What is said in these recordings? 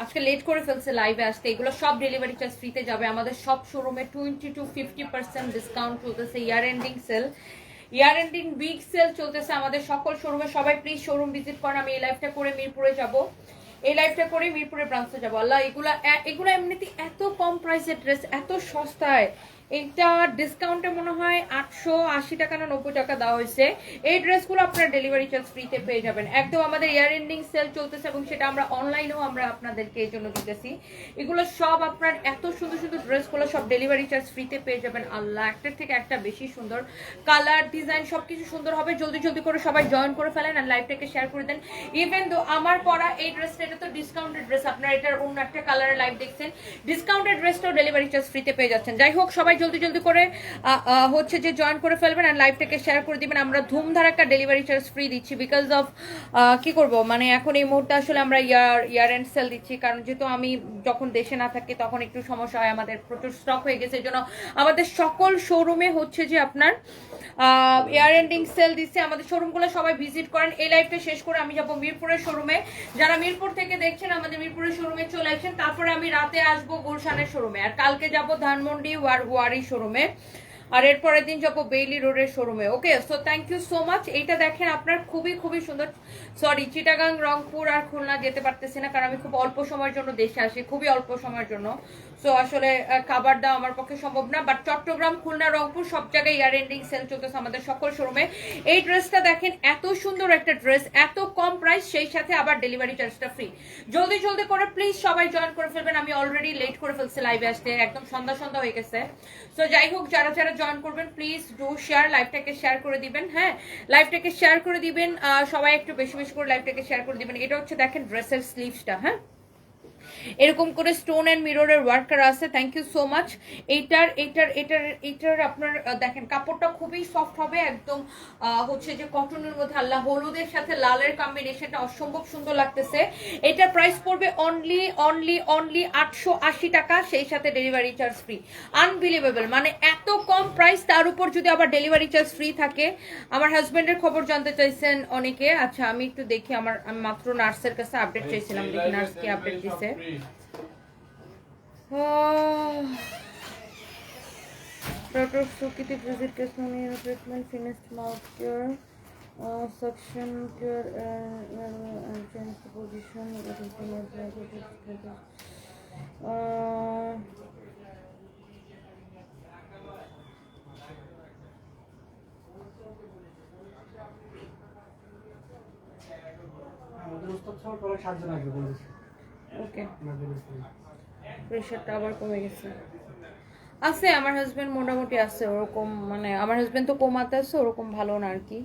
আজকে লেট করে ফেলছে লাইভে আসতে। এগুলো সব ডেলিভারি চার্জ ফ্রিতে যাবে। আমাদের সব শোরুমে 20 to 50% ডিসকাউন্ট চলতেছে, year ending sale, year ending week sale চলতেছে আমাদের সকল শোরুমে। সবাই প্লিজ শোরুম ভিজিট করেন। আমি এই লাইভটা করে মিরপুরে যাব, এই লাইভটা করে মিরপুরে ব্রাঞ্চে যাবো। আল্লাহ, এগুলা এমনিতে এত কম প্রাইসের ড্রেস, এত সস্তায়। এইটা ডিসকাউন্টে মনে হয় 880 টাকা না 90 টাকা দেওয়া হয়েছে। এই ড্রেসগুলো আপনার ডেলিভারি চার্জ ফ্রিতে পেয়ে যাবেন। একদম আমাদের ইয়ার এন্ডিং সেল চলতেছে এবং সেটা আমরা অনলাইনেও আমরা আপনাদেরকে এই জন্য দিতেছি। এগুলো সব আপনার এত সুন্দর সুন্দর ড্রেসগুলো সব ডেলিভারি চার্জ ফ্রিতে পেয়ে যাবেন। আল্লাহ, একটার থেকে একটা বেশি সুন্দর, কালার ডিজাইন সবকিছু সুন্দর হবে। জলদি জলদি করে সবাই জয়েন করে ফেলেন আর লাইভটাকে শেয়ার করে দেন। ইভেন তো আমার পরা এই ড্রেসটা, এটা তো ডিসকাউন্টেড ড্রেস, আপনারা এটার অন্য একটা কালারের লাইভ দেখছেন, ডিসকাউন্টেড ড্রেসটাও ডেলিভারি চার্জ ফ্রিতে পেয়ে যাচ্ছেন। যাই হোক, সবাই জলদি জলদি করে হচ্ছে যে জয়েন করে ফেলবেন আর লাইভটাকে শেয়ার করে দিবেন। আমরা ধুমধারাক্কা ডেলিভারি চার্জ ফ্রি দিচ্ছি বিকজ অফ কি করব, মানে এখন এই মুহূর্তে আসলে আমরা ইয়ার এন্ড সেল দিচ্ছি, কারণ যেহেতু আমি যখন দেশে না থাকি তখন একটু সমস্যা হয়, আমাদের প্রচুর স্টক হয়ে গেছে। এই জন্য আমাদের সকল শোরুমে হচ্ছে যে আপনার ইয়ার এন্ডিং সেল দিচ্ছে। আমাদের শোরুমগুলো সবাই ভিজিট করেন। এই লাইভটা শেষ করে আমি যাব মিরপুরের শোরুমে। যারা মিরপুর থেকে দেখছেন আমাদের মিরপুরের শোরুমে চলে আসেন। তারপরে আমি রাতে আসবো গুলশানের শোরুমে, আর কালকে যাব ধানমন্ডি ওয়ারি শোরুমে, আর এরপরের দিন যাবো বেইলি রোডের শোরুমে। Okay, so thank you so much. এইটা দেখেন আপনার খুবই খুবই সুন্দর। সরি, চিটাগাং, রংপুর আর খুলনা যেতে পারতেছি না, কারণ আমি খুব অল্প সময়ের জন্য দেশে আসি, খুবই অল্প সময়ের জন্য। সো আসলে খাবার দেওয়া আমার পক্ষে সম্ভব না, বাট চট্টগ্রাম, খুলনা, রংপুর সব জায়গায় ইয়ার এন্ডিং সেল চলতেছে আমাদের সকল শোরুমে। এই ড্রেসটা দেখেন, এত সুন্দর একটা ড্রেস, এত কম প্রাইস, সেই সাথে আবার ডেলিভারি চার্জটা ফ্রি। জলদি জলদি করে প্লিজ সবাই জয়েন করে ফেলবেন। আমি অলরেডি লেট করে ফেলছি লাইভে আসতে, একদম সন্ধ্যা সন্ধ্যা হয়ে গেছে। সো যাই হোক, যারা যারা জয়েন করবেন প্লিজ ডু শেয়ার, লাইভটাকে শেয়ার করে দিবেন। হ্যাঁ, লাইভটাকে শেয়ার করে দিবেন, সবাই একটু বেশি বেশি করে লাইভটাকে শেয়ার করে দিবেন। এটা হচ্ছে দেখেন ড্রেসের স্লিভসটা, হ্যাঁ এরকম করে স্টোন এন্ড মিররের ওয়ার্ক করা আছে। Thank you so much. এইটার আপনার দেখেন কাপড়টা খুবই সফট হবে, একদম হচ্ছে যে কটনের মধ্যে। আল্লাহ, হলুদের সাথে লালের কম্বিনেশনটা অসম্ভব সুন্দর লাগতেছে। এটার প্রাইস পড়বে অনলি অনলি অনলি 880 টাকা, সেই সাথে ডেলিভারি চার্জ ফ্রি। আনবিলিভেবল, মানে এত কম প্রাইস, তার উপর যদি আবার ডেলিভারি চার্জ ফ্রি থাকে। আমার হাজবেন্ডের খবর জানতে চাইছেন অনেকে। আচ্ছা, আমি একটু দেখি, আমি মাত্র নার্সের কাছে আপডেট চাইছিলাম, দেখি নার্স কি আপডেট দিছে। Protosocratic visit testimony treatment finished mouth care, suction care and change the position. ওকে, প্রেশারটা আবার কমে গেছে। আছে আমার হাজবেন্ড, মোটামুটি আছে ওরকম, মানে আমার হাজবেন্ড তো কোমাতে আছে, ওরকম ভালো না আর কি।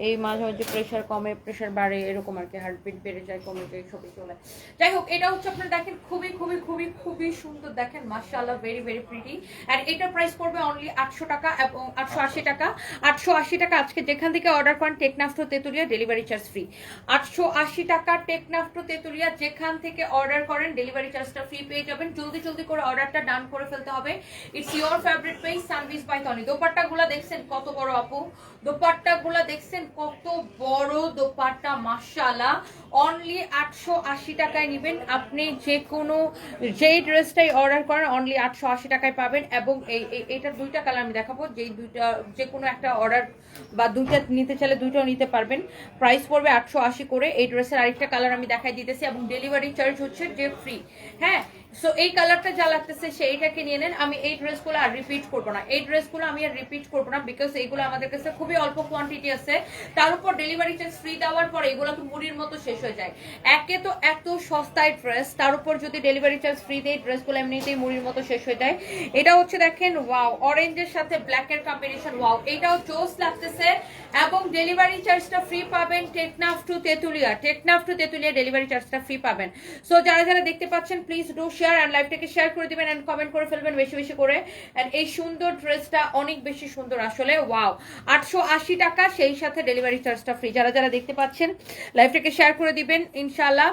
এই মাঝে মাঝে প্রেশার কমে, প্রেশার বাড়ে, এরকম আর কি, হার্টবিট বেড়ে যায়, কমে যায়, সবই চলে। যাই হোক, এটা হচ্ছে আপনার দেখেন খুবই খুবই খুবই খুবই সুন্দর, দেখেন মাশাআল্লাহ, ভেরি ভেরি প্রিটি। অ্যান্ড এটার প্রাইস পড়বে অনলি 800 টাকা এবং 880 টাকা। 880 টাকা আজকে যেখান থেকে অর্ডার করেন, টেকনাফটো তেতুলিয়া, ডেলিভারি চার্জ ফ্রি। 880 টাকা টেকনাফটো তেতুলিয়া যেখান থেকে অর্ডার করেন, ডেলিভারি চার্জটা ফ্রি পেয়ে যাবেন। জলদি জলদি করে অর্ডারটা ডান করে ফেলতে হবে। It's your favourite page Sanvees by Tony. দোপাট্টাগুলো দেখছেন কত বড় আপু, দোপাট্টাগুলো দেখছেন কত বড় দোপাট্টা, মাশাআল্লাহ। অনলি 880 টাকায় নেবেন আপনি, যে কোনো যেই ড্রেসটাই অর্ডার করেন অনলি 880 টাকায় পাবেন। এবং এইটার দুইটা কালার আমি দেখাবো, যেই দুইটা যে কোনো একটা অর্ডার বা দুইটা নিতে চাইলে দুইটাও নিতে পারবেন। প্রাইস পড়বে 880 করে। এই ড্রেসের আরেকটা কালার আমি দেখাই দিতেছি এবং ডেলিভারি চার্জ হচ্ছে যে ফ্রি। হ্যাঁ, সো এই কালারটা যা লাগতেছে সেইটাকে নিয়ে নেন। আমি এই ড্রেসগুলো আর রিপিট করবো না, এই ড্রেসগুলো আমি আর রিপিট করবো না, বিকজ এইগুলো আমাদের কাছে খুবই অল্প কোয়ান্টিটি আছে। তার উপর ডেলিভারি চার্জ ফ্রি দেওয়ার পর এগুলো তো মুড়ির মতো শেষ হয়ে যায়। একে তো এত সস্তায় ড্রেস, তার উপর যদি ডেলিভারি চার্জ ফ্রি দেয়, ড্রেসগুলো এমনিতেই মুড়ির মতো শেষ হয়ে যায়। এটা হচ্ছে দেখেন, ওয়াও, অরেঞ্জের সাথে ব্ল্যাকের কম্বিনেশন, ওয়াও, এটাও জোস লাগতেছে। এবং ডেলিভারি চার্জটা ফ্রি পাবেন টেকনাফটো তেতুলিয়া, টেকনাফটো তেতুলিয়া ডেলিভারি চার্জটা ফ্রি পাবেন। সো যারা যারা দেখতে পাচ্ছেন প্লিজ ডু শেয়ার অ্যান্ড লাইভটাকে শেয়ার করে দিবেন অ্যান্ড কমেন্ট করে ফেলবেন বেশি বেশি করে। অ্যান্ড এই সুন্দর ড্রেসটা অনেক বেশি সুন্দর আসলে, ওয়াও। 880 টাকা, সেই সাথে ডেলিভারি চার্জটা ফ্রি। যারা যারা দেখতে পাচ্ছেন লাইভটাকে শেয়ার করে দিবেন ইনশাআল্লাহ।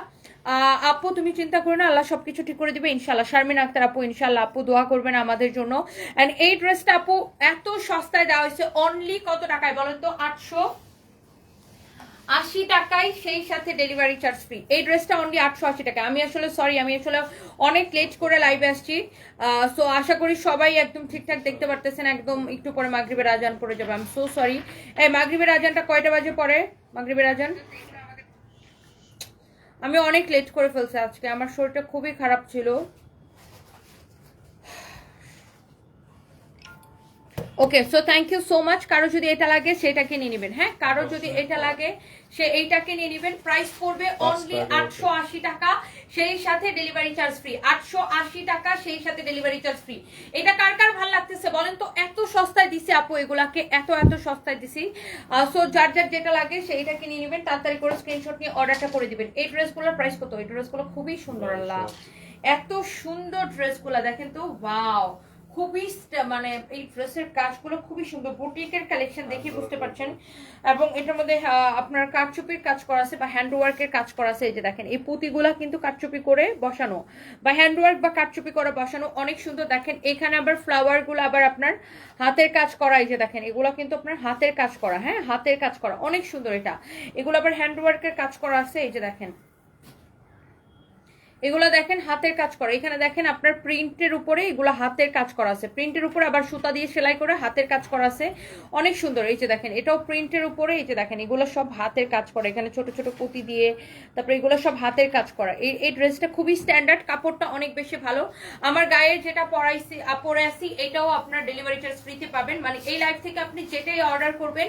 আপু তুমি চিন্তা করো না, আল্লাহ সবকিছু ঠিক করে দিবে ইনশাআল্লাহ। শারমিন আক্তার আপু, ইনশাআল্লাহ আপু দোয়া করবেন আমাদের জন্য। এন্ড এই ড্রেসটা আপু এত সস্তায় দেওয়া হয়েছে, অনলি কত টাকায় বলেন তো? 80 টাকায়, সেই সাথে ডেলিভারি চার্জ ফ্রি। এই ড্রেসটা অনলি 880 টাকা। আমি আসলে সরি, আমি আসলে অনেক লেট করে লাইভে আসছি, সো আশা করি সবাই একদম ঠিকঠাক দেখতে পারতেছেন। একদম একটু পরে মাগরিবের আজান পড়ে যাবে, আই এম সো সরি। এই মাগরিবের আজানটা কয়টা বাজে পরে? মাগরিবের আজান আমি অনেক লেট করে ফেলছি আজকে, আমার শরীরটা খুবই খারাপ ছিল। Okay, so thank you so much. কারো যদি এটা লাগে সেটাকে নিয়ে নেবেন, হ্যাঁ, কারো যদি এটা লাগে সে এইটাকে নিয়ে নেবেন। প্রাইস পড়বে অনলি 880 টাকা, সেই সাথে ডেলিভারি চার্জ ফ্রি। 880 টাকা, সেই সাথে ডেলিভারি চার্জ ফ্রি। এটা কার কার ভালো লাগতেছে বলেন তো? এত সস্তায় দিছি আপু, এগুলাকে এত এত সস্তায় দিছি। সো যার যার যেটা লাগে সেইটাকে নিয়ে নেবেন, তাড়াতাড়ি করে স্ক্রিনশট নিয়ে অর্ডারটা করে দিবেন। এই ড্রেসগুলোর প্রাইস কত? এই ড্রেসগুলো খুবই সুন্দর, আল্লাহ এত সুন্দর ড্রেসগুলো দেখেন তো, ওয়াও, খুবই মানে এই ড্রেসের কাজগুলো খুবই সুন্দর, বুটিকের কালেকশন দেখে বুঝতে পারছেন। এবং এটার মধ্যে আপনার কারচুপির কাজ করা আছে বা হ্যান্ড ওয়ার্কের কাজ করা আছে। এই যে দেখেন, এই পুঁতিগুলা কিন্তু কারচুপি করে বসানো বা হ্যান্ড ওয়ার্ক বা কারচুপি করে বসানো, অনেক সুন্দর। দেখেন এখানে আবার ফ্লাওয়ার গুলো আবার আপনার হাতের কাজ করা। এই যে দেখেন, এগুলো কিন্তু আপনার হাতের কাজ করা, হ্যাঁ, হাতের কাজ করা, অনেক সুন্দর এটা। এগুলো আবার হ্যান্ড ওয়ার্কের কাজ করা আছে। এই যে দেখেন, এগুলো দেখেন হাতের কাজ করা। এখানে দেখেন আপনার প্রিন্টের উপরে এগুলো হাতের কাজ করা আছে, প্রিন্টের উপরে আবার সুতা দিয়ে সেলাই করে হাতের কাজ করা আছে, অনেক সুন্দর। এই যে দেখেন, এটাও প্রিন্টের উপরে। এই যে দেখেন, এগুলো সব হাতের কাজ করা, এখানে ছোট ছোট পুঁতি দিয়ে, তারপরে এগুলো সব হাতের কাজ করা। এই ড্রেসটা খুবই স্ট্যান্ডার্ড, কাপড়টা অনেক বেশি ভালো। আমার গায়ে যেটা পরে আসি এটাও আপনার ডেলিভারি চার্জ ফ্রিতে পাবেন। মানে এই লাইভ থেকে আপনি যেটাই অর্ডার করবেন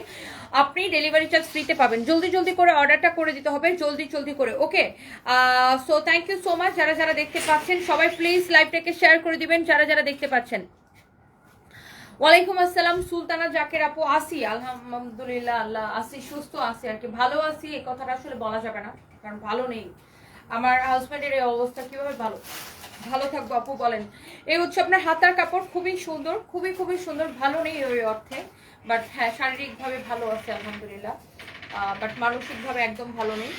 আপনি ডেলিভারি চার্জ ফ্রিতে পাবেন। জলদি জলদি করে অর্ডারটা করে দিতে হবে, জলদি জলদি করে। Okay, so thank you so much. যারা যারা দেখতে পাচ্ছেন সবাই প্লিজ লাইভটাকে শেয়ার করে দিবেন, যারা যারা দেখতে পাচ্ছেন। ওয়ালাইকুম আসসালাম সুলতানা জাকের আপু। আসি আলহামদুলিল্লাহ, আল্লাহ আসি, সুস্থ আছি আর কি, ভালো আছি। এই কথাটা আসলে বলা যাবে না, কারণ ভালো নেই। আমার হাজব্যান্ডের এই অবস্থা, কিভাবে ভালো ভালো থাকবো আপু বলেন? এই হচ্ছে আপনার হাতার কাপড়, খুবই সুন্দর, খুবই খুবই সুন্দর। ভালো নেই ওই অর্থে, বাট হ্যাঁ শারীরিকভাবে ভালো আছে আলহামদুলিল্লাহ, বাট মানসিকভাবে একদম ভালো নেই।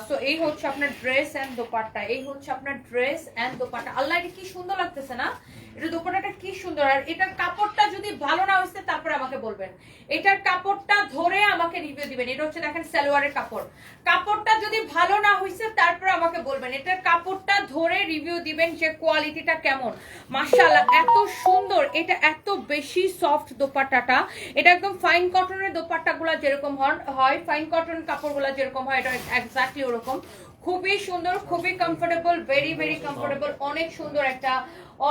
সো এই হচ্ছে আপনার ড্রেস অ্যান্ড দোপাট্টা, এই হচ্ছে আপনার ড্রেস অ্যান্ড দোপাট্টা। আল্লাহ, এটা কি সুন্দর লাগতেছে না? এটা দোপাট্টাটা কি সুন্দর। আর এটার কাপড়টা যদি ভালো না হয়েছে তারপরে আমাকে বলবেন, এটার কাপড়টা ধরে আমাকে রিভিউ দিবেন। এটা হচ্ছে দেখেন সালোয়ারের কাপড়, কাপড়টা যদি ভালো না হয়েছে তারপরে আমাকে বলবেন, এটার কাপড়টা ধরে রিভিউ দিবেন যে কোয়ালিটিটা কেমন। মাশাআল্লাহ, এত সুন্দর, এটা এত বেশি সফট দোপাট্টাটা। এটা একদম ফাইন কটনের দোপাট্টাগুলো যেরকম হয়, ফাইন কটন কাপড়গুলো যেরকম হয়, এটা এক্স্যাক্টলি ওরকম। খুবই সুন্দর, খুবই কমফোর্টেবল, ভেরি ভেরি কমফোর্টেবল, অনেক সুন্দর একটা,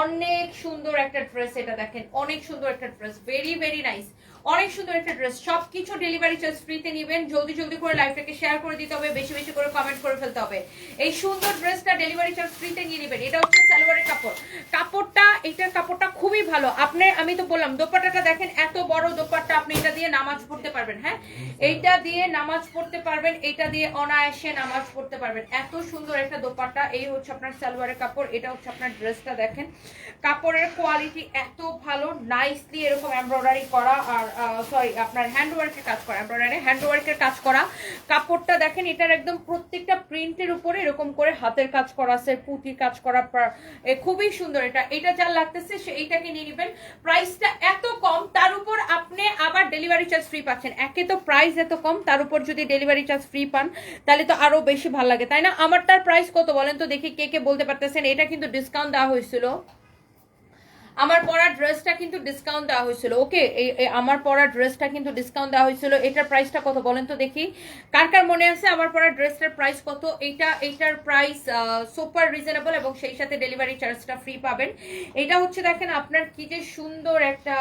অনেক সুন্দর একটা ড্রেস। এটা দেখেন, অনেক সুন্দর একটা ড্রেস, ভেরি ভেরি নাইস, অনেক সুন্দর একটা ড্রেস। সবকিছু ডেলিভারি চার্জ ফ্রিতে নেবেন। জলদি জলদি করে লাইভটাকে শেয়ার করে দিতে হবে, বেশি বেশি করে কমেন্ট করে ফেলতে হবে। এই সুন্দর ড্রেসটা ডেলিভারি চার্জ ফ্রিতে নিয়ে নেবেন। এটা হচ্ছে সালোয়ারের কাপড়, কাপড়টা, এটার কাপড়টা খুবই ভালো। আপনি, আমি তো বললাম দোপাট্টাটা দেখেন, এত বড় দোপাট্টা, আপনি এটা দিয়ে নামাজ পড়তে পারবেন, হ্যাঁ, এইটা দিয়ে নামাজ পড়তে পারবেন, এটা দিয়ে অনায়াসে নামাজ পড়তে পারবেন। এত সুন্দর একটা দোপাট্টা। এই হচ্ছে আপনার সালোয়ারের কাপড়, এটা হচ্ছে আপনার ড্রেসটা দেখেন, কাপড়ের কোয়ালিটি এত ভালো, নাইসলি এরকম এমব্রয়ডারি করা, আর সরি আপনার হ্যান্ডওয়ার্কের কাজ করা, এমব্রয়ডারি হ্যান্ডওয়ার্কের কাজ করা। কাপড়টা দেখেন, এটার একদম প্রত্যেকটা প্রিন্টের উপরে এরকম করে হাতের কাজ করা আছে, পুঁতির কাজ করা, খুবই সুন্দর। এটা যার লাগতেছে সে এইটাকে নিয়ে নেবেন। প্রাইসটা এত কম, তার উপর আপনি আবার ডেলিভারি চার্জ ফ্রি পাচ্ছেন। একে তো প্রাইস এত কম, তার উপর যদি ডেলিভারি চার্জ ফ্রি পান তাহলে তো আরো বেশি ভালো লাগে, তাই না? আমার তার প্রাইস কত বলেন তো দেখি, কে কে বলতে পারতেছেন? এটা কিন্তু ডিসকাউন্ট দেওয়া হয়েছিল, আমার পরা ড্রেসটা কিন্তু ডিসকাউন্ট দেওয়া হয়েছিল। ওকে, আমার পরা ড্রেসটা কিন্তু ডিসকাউন্ট দেওয়া হয়েছিল। এটার প্রাইসটা কত বলেন তো দেখি, কার কার মনে আছে আমার পরা ড্রেসটার প্রাইস কত? এইটার প্রাইস সুপার রিজনেবল, এবং সেই সাথে ডেলিভারি চার্জটা ফ্রি পাবেন। এটা হচ্ছে দেখেন আপনার কি যে সুন্দর একটা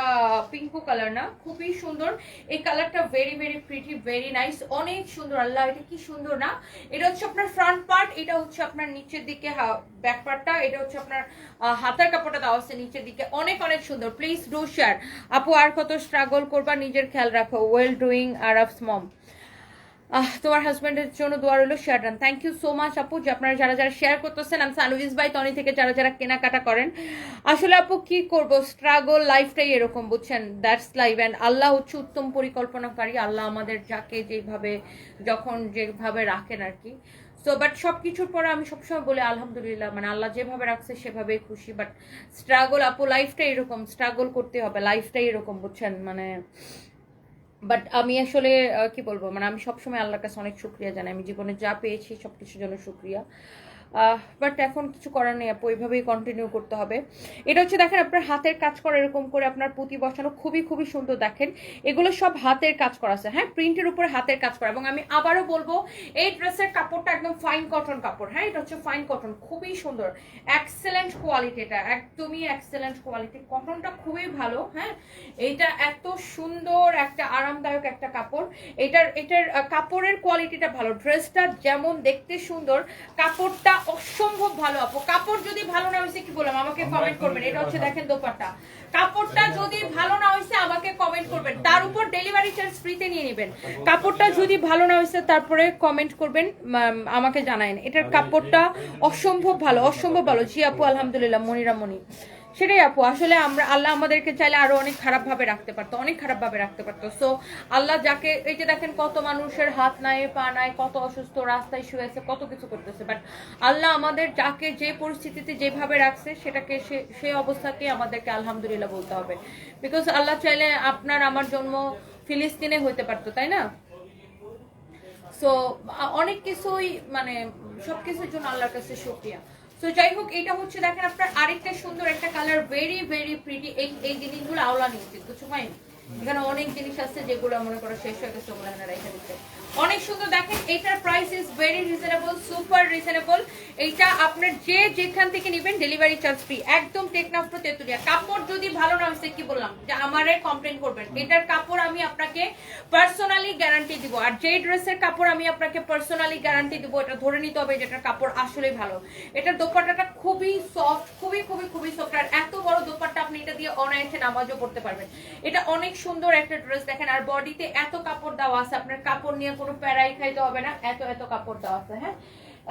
পিঙ্কু কালার, না খুবই সুন্দর এই কালারটা, very very pretty, very nice, অনেক সুন্দর। আল্লাহ, এটা কি সুন্দর না? এটা হচ্ছে আপনার ফ্রন্ট পার্ট, এটা হচ্ছে আপনার নিচের দিকে ব্যাক পার্টটা, এটা হচ্ছে আপনার হাতের কাপড়টা দেওয়া আছে নিচের দিকে, অনেক অনেক সুন্দর। Please do share. আপু আর কত স্ট্রাগল করবা, নিজের খেয়াল রাখো। ওয়েল ডুইং আরবস মম। তোমার হাজবেন্ডের জন্য দোয়া রইল, share done. Thank you so much আপু, যে আপনারা যারা যারা শেয়ার করতেছেন। আমি সানুইজ বাই তনি থেকে যারা যারা কেনাকাটা করেন। আসলে আপু কি করব, স্ট্রাগল, লাইফটাই এরকম, বুঝছেন? That's life. অ্যান্ড আল্লাহ হচ্ছে উত্তম পরিকল্পনাকারী। আল্লাহ আমাদের যাকে যেভাবে যখন যেভাবে রাখেন আর কি। সো বাট সব কিছুর পরে আমি সবসময় বলি আলহামদুলিল্লাহ, মানে আল্লাহ যেভাবে রাখছে সেভাবেই খুশি। বাট স্ট্রাগল আপু, লাইফটা এরকম, স্ট্রাগল করতে হবে, লাইফটাই এরকম, বুঝছেন? মানে বাট আমি আসলে কি বলবো, মানে আমি সবসময় আল্লাহর কাছে অনেক শুক্রিয়া জানাই, আমি জীবনে যা পেয়েছি সব কিছুর জন্য শুক্রিয়া। বাট এখন কিছু করার নেই আপু, ওইভাবেই কন্টিনিউ করতে হবে। এটা হচ্ছে দেখেন আপনার হাতের কাজ করা, এরকম করে আপনার পুঁতি বসানো, খুবই খুবই সুন্দর। দেখেন এগুলো সব হাতের কাজ করা আছে, হ্যাঁ, প্রিন্টের উপরে হাতের কাজ করা। এবং আমি আবারও বলবো এই ড্রেসের কাপড়টা একদম ফাইন কটন কাপড়, হ্যাঁ, এটা হচ্ছে ফাইন কটন, খুবই সুন্দর, এক্সেলেন্ট কোয়ালিটি, এটা একদমই এক্সেলেন্ট কোয়ালিটি, কটনটা খুবই ভালো, হ্যাঁ। এইটা এত সুন্দর একটা আরামদায়ক একটা কাপড়, এটার কাপড়ের কোয়ালিটিটা ভালো, ড্রেসটা যেমন দেখতে সুন্দর, কাপড়টা অসম্ভব ভালো আপু। কাপড় যদি ভালো না হয়েছে কি বললাম, আমাকে কমেন্ট করবেন। এটা হচ্ছে দেখেন দোপাট্টা, কাপড়টা যদি ভালো না হয়েছে আমাকে কমেন্ট করবেন, তার উপর ডেলিভারি চার্জ ফ্রিতে নিয়ে নেবেন। কাপড়টা যদি ভালো না হয়েছে তারপরে কমেন্ট করবেন, আমাকে জানায়েন। এটার কাপড়টা অসম্ভব ভালো, অসম্ভব ভালো। জি আপু আলহামদুলিল্লাহ, মনিরা মনি। সেটাই আপু, আসলে আমরা আল্লাহ আমাদেরকে চাইলে আরো অনেক খারাপ ভাবে রাখতে পারতো, অনেক খারাপ ভাবে রাখতে পারতো। সো আল্লাহ যাকে, এই যে দেখেন কত মানুষের হাত নাই পা নাই, কত অসুস্থ, রাস্তায় শুয়ে আছে, কত কিছু করতেছে, বাট আল্লাহ আমাদের যাকে যে পরিস্থিতিতে যেভাবে রাখছে সেটাকে সেই অবস্থাকে আমাদেরকে আলহামদুলিল্লাহ বলতে হবে। বিকজ আল্লাহ চাইলে আপনার আমার জন্ম ফিলিস্তিনে হইতে পারতো, তাই না? সো অনেক কিছুই, মানে সবকিছুর জন্য আল্লাহর কাছে শুকরিয়া। তো যাই হোক, এটা হচ্ছে দেখেন আপনার আরেকটা সুন্দর একটা কালার, ভেরি ভেরি প্রিটি। এই জিনিসগুলো আওলা নিয়েছে কিছু পাইনি, এখানে অনেক জিনিস আছে যেগুলো মনে করো শেষ হয়ে গেছে, ওগুলো এখানে রেখে দিচ্ছে। অনেক সুন্দর দেখেন, এটার price is very reasonable, super reasonable. এইটা আপনার যে যেখান থেকে নেবেন ডেলিভারি চার্জ ফ্রি, একদম টেকনাফ টু তেতুলিয়া। কাপড় যদি ভালো না হয়েছে কি বললাম যে আমারে কমপ্লেন করবেন, এটার কাপড় আমি আপনাকে পার্সোনালি গ্যারান্টি দিব। আর যে ড্রেসের কাপড় আমি আপনাকে পার্সোনালি গ্যারান্টি দিব, এটা ধরে নিতে হবে যে এটার কাপড় আসলে ভালো। এটার দোপাট্টাটা খুবই সফট, খুবই খুবই খুবই সফট, আর এত বড় দোপাট্টা আপনি এটা দিয়ে অনায়াসে নামাজও পড়তে পারবেন। এটা অনেক সুন্দর একটা ড্রেস দেখেন, আর বডিতে এত কাপড় দেওয়া আছে, আপনার কাপড় নিয়ে কোনো প্যারাই খাইতে হবে না, এত এত কাপড় দেওয়া আছে, হ্যাঁ।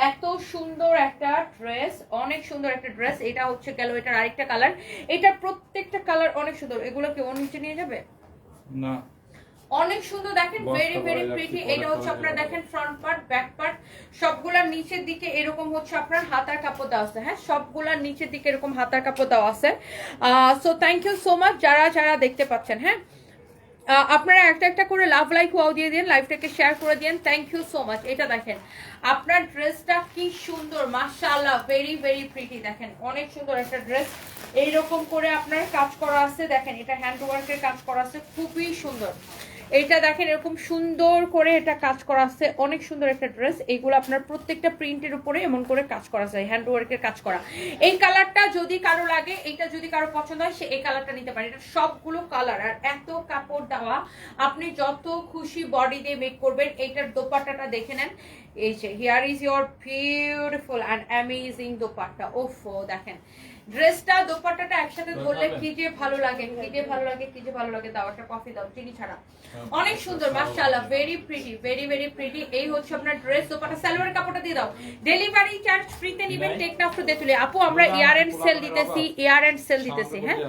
এত সুন্দর একটা ড্রেস, অনেক সুন্দর একটা ড্রেস। এটা হচ্ছে গেল এটার আরেকটা কালার, এটা প্রত্যেকটা কালার অনেক সুন্দর। এগুলো কি ওর নিচে নিয়ে যাবে না? অনেক সুন্দর দেখেন, ভেরি ভেরি প্রিটি। এটা হচ্ছে আপনার দেখেন ফ্রন্ট পার্ট, ব্যাক পার্ট, সবগুলার নিচের দিকে এরকম হচ্ছে আপনার হাতার কাপড় দেওয়া আছে, হ্যাঁ, সবগুলার নিচের দিকে এরকম হাতার কাপড় দেওয়া আছে। So thank you so much যারা যারা দেখতে পাচ্ছেন, হ্যাঁ। আপনারা একটা একটা করে লাভ লাইক ওয়াও দিয়ে দিন, লাইভটাকে শেয়ার করে দিন। Thank you so much. এটা দেখেন আপনার ড্রেসটা কি সুন্দর, মাশাআল্লাহ, ভেরি ভেরি প্রিটি। দেখেন অনেক সুন্দর একটা ড্রেস, এইরকম করে আপনার কাজ করা আছে, দেখেন এটা হ্যান্ড ওয়ার্কের কাজ করা আছে, খুবই সুন্দর। এইটা দেখেন এরকম সুন্দর করে এটা কাজ করা আছে, অনেক সুন্দর একটা ড্রেস। এইগুলো আপনার প্রত্যেকটা প্রিন্টের উপরে এমন করে কাজ করা যায়, হ্যান্ড ওয়ার্কের কাজ করা। এই কালারটা যদি কারো লাগে, এইটা যদি কারো পছন্দ হয়, সে এই কালারটা নিতে পারে। এটা সবগুলো কালার, আর এত কাপড় দেওয়া, আপনি যত খুশি বডি দিয়ে মেক করবেন। এইটার দোপাট্টাটা দেখে নেন, এই যে here is your beautiful and amazing dupatta. ওফো দেখেন ড্রেসটা দোপাট্টাটা একসাথে ধরলে কি যে ভালো লাগে, কি যে ভালো লাগে, কি যে ভালো লাগে। দাও একটা কফি দাও, চিনি ছাড়া। অনেক সুন্দর মাশাআল্লাহ, very pretty, very very pretty. এই হচ্ছে আপনার ড্রেস, দোপাট্টা, সালোয়ার কাপড়টা দিয়ে দাও। ডেলিভারি চার্জ ফ্রিতে নেবেন, টেকনাফ টু তেতুলিয়া। আপু আমরা ইয়ার এন্ড সেল দিতেছি, ইয়ার এন্ড সেল দিতেছি, হ্যাঁ,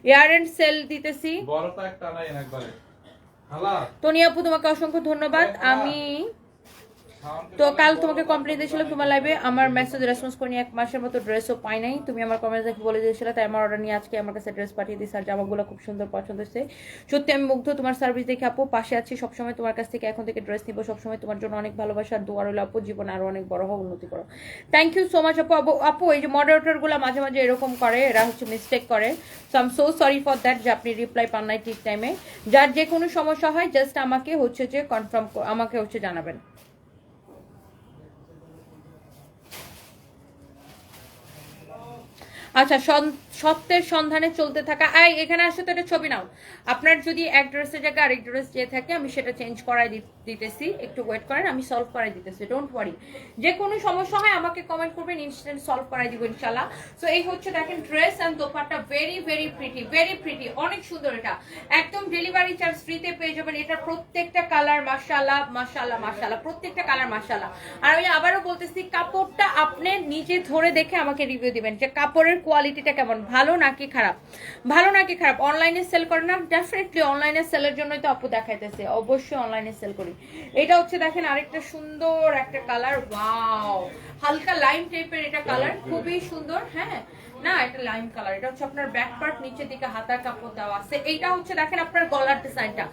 ইয়ার এন্ড সেল দিতেছি। বড়টা একটা নাই একবারে। হালা টনি আপু তোমাকে অসংখ্য ধন্যবাদ। আমি তো কাল তোমাকে কমপ্লেন দিয়েছিলাম তোমার লাইভে, আমার মেসেজ রেসপন্স করিনি, এক মাসের মতো ড্রেসও পাই নাই। তুমি আমার কমেন্ট দেখে বলে দিয়েছিলে, তাই আমার অর্ডার নিয়ে আজকে আমার কাছে ড্রেস পাঠিয়ে দিয়েছে। আর জামাগুলো খুব সুন্দর, পছন্দ হয়েছে সত্যি। আমি মুগ্ধ তোমার সার্ভিস দেখে আপু, পাশে আছি সবসময় তোমার কাছ থেকে, এখন থেকে ড্রেস নিবো সবসময়। তোমার জন্য অনেক ভালোবাসা আর দোয়া রইল আপু, জীবনে আরো অনেক বড় হও, উন্নতি করো। থ্যাংক ইউ সো মাচ আপু। আপু এই যে মডারেটরগুলো মাঝে মাঝে এরকম করে, এরা হচ্ছে মিস্টেক করে। So I am so sorry for that যে আপনি রিপ্লাই পান নাই ঠিক টাইমে। যার যে কোনো সমস্যা হয় জাস্ট আমাকে হচ্ছে যে কনফার্ম, আমাকে হচ্ছে জানাবেন। আচ্ছা, সত্যের সন্ধানে চলতে থাকা। এখানে আসলে তো একটা ছবি নাও। আপনার যদি এক ড্রেসের জায়গায় আরেক ড্রেস যে থাকে, আমি সেটা চেঞ্জ করাই দিতেছি, একটু ওয়েট করেন, আমি সলভ করাই দিতেছি, ডোন্ট ওয়ারি। যে কোনো সমস্যা হয় আমাকে কমেন্ট করবেন, ইনস্ট্যান্ট সলভ করাই দিব ইনশাল্লাহ। সো এই হচ্ছে দেখেন dress and dupatta, very very pretty, very pretty, অনেক সুন্দর। এটা একদম ডেলিভারি চার্জ ফ্রিতে পেয়ে যাবেন। এটা প্রত্যেকটা কালার মাশাআল্লাহ মাশাআল্লাহ মাশাআল্লাহ, প্রত্যেকটা কালার মাশাআল্লাহ। আর আমি আবারও বলতেছি, কাপড়টা আপনি নিজে ধরে দেখে আমাকে রিভিউ দিবেন যে কাপড়ের কোয়ালিটিটা কেমন, ভালো নাকি খারাপ, ভালো নাকি খারাপ। অনলাইনে সেল করে না? ডেফিনেটলি অনলাইনে সেলের জন্যই তো আপু দেখাইতেছে, অবশ্যই অনলাইনে সেল করি। এটা হচ্ছে দেখেন আরেকটা সুন্দর একটা কালার, ওয়াও, হালকা লাইম টাইপের এটা কালার, খুবই সুন্দর। হ্যাঁ না, এটা লাইম কালার। এটা হচ্ছে আপনার ব্যাক পার্ট, নিচের দিকে হাতার কাপড় দেওয়া আছে। এইটা হচ্ছে দেখেন আপনার গলার ডিজাইনটা,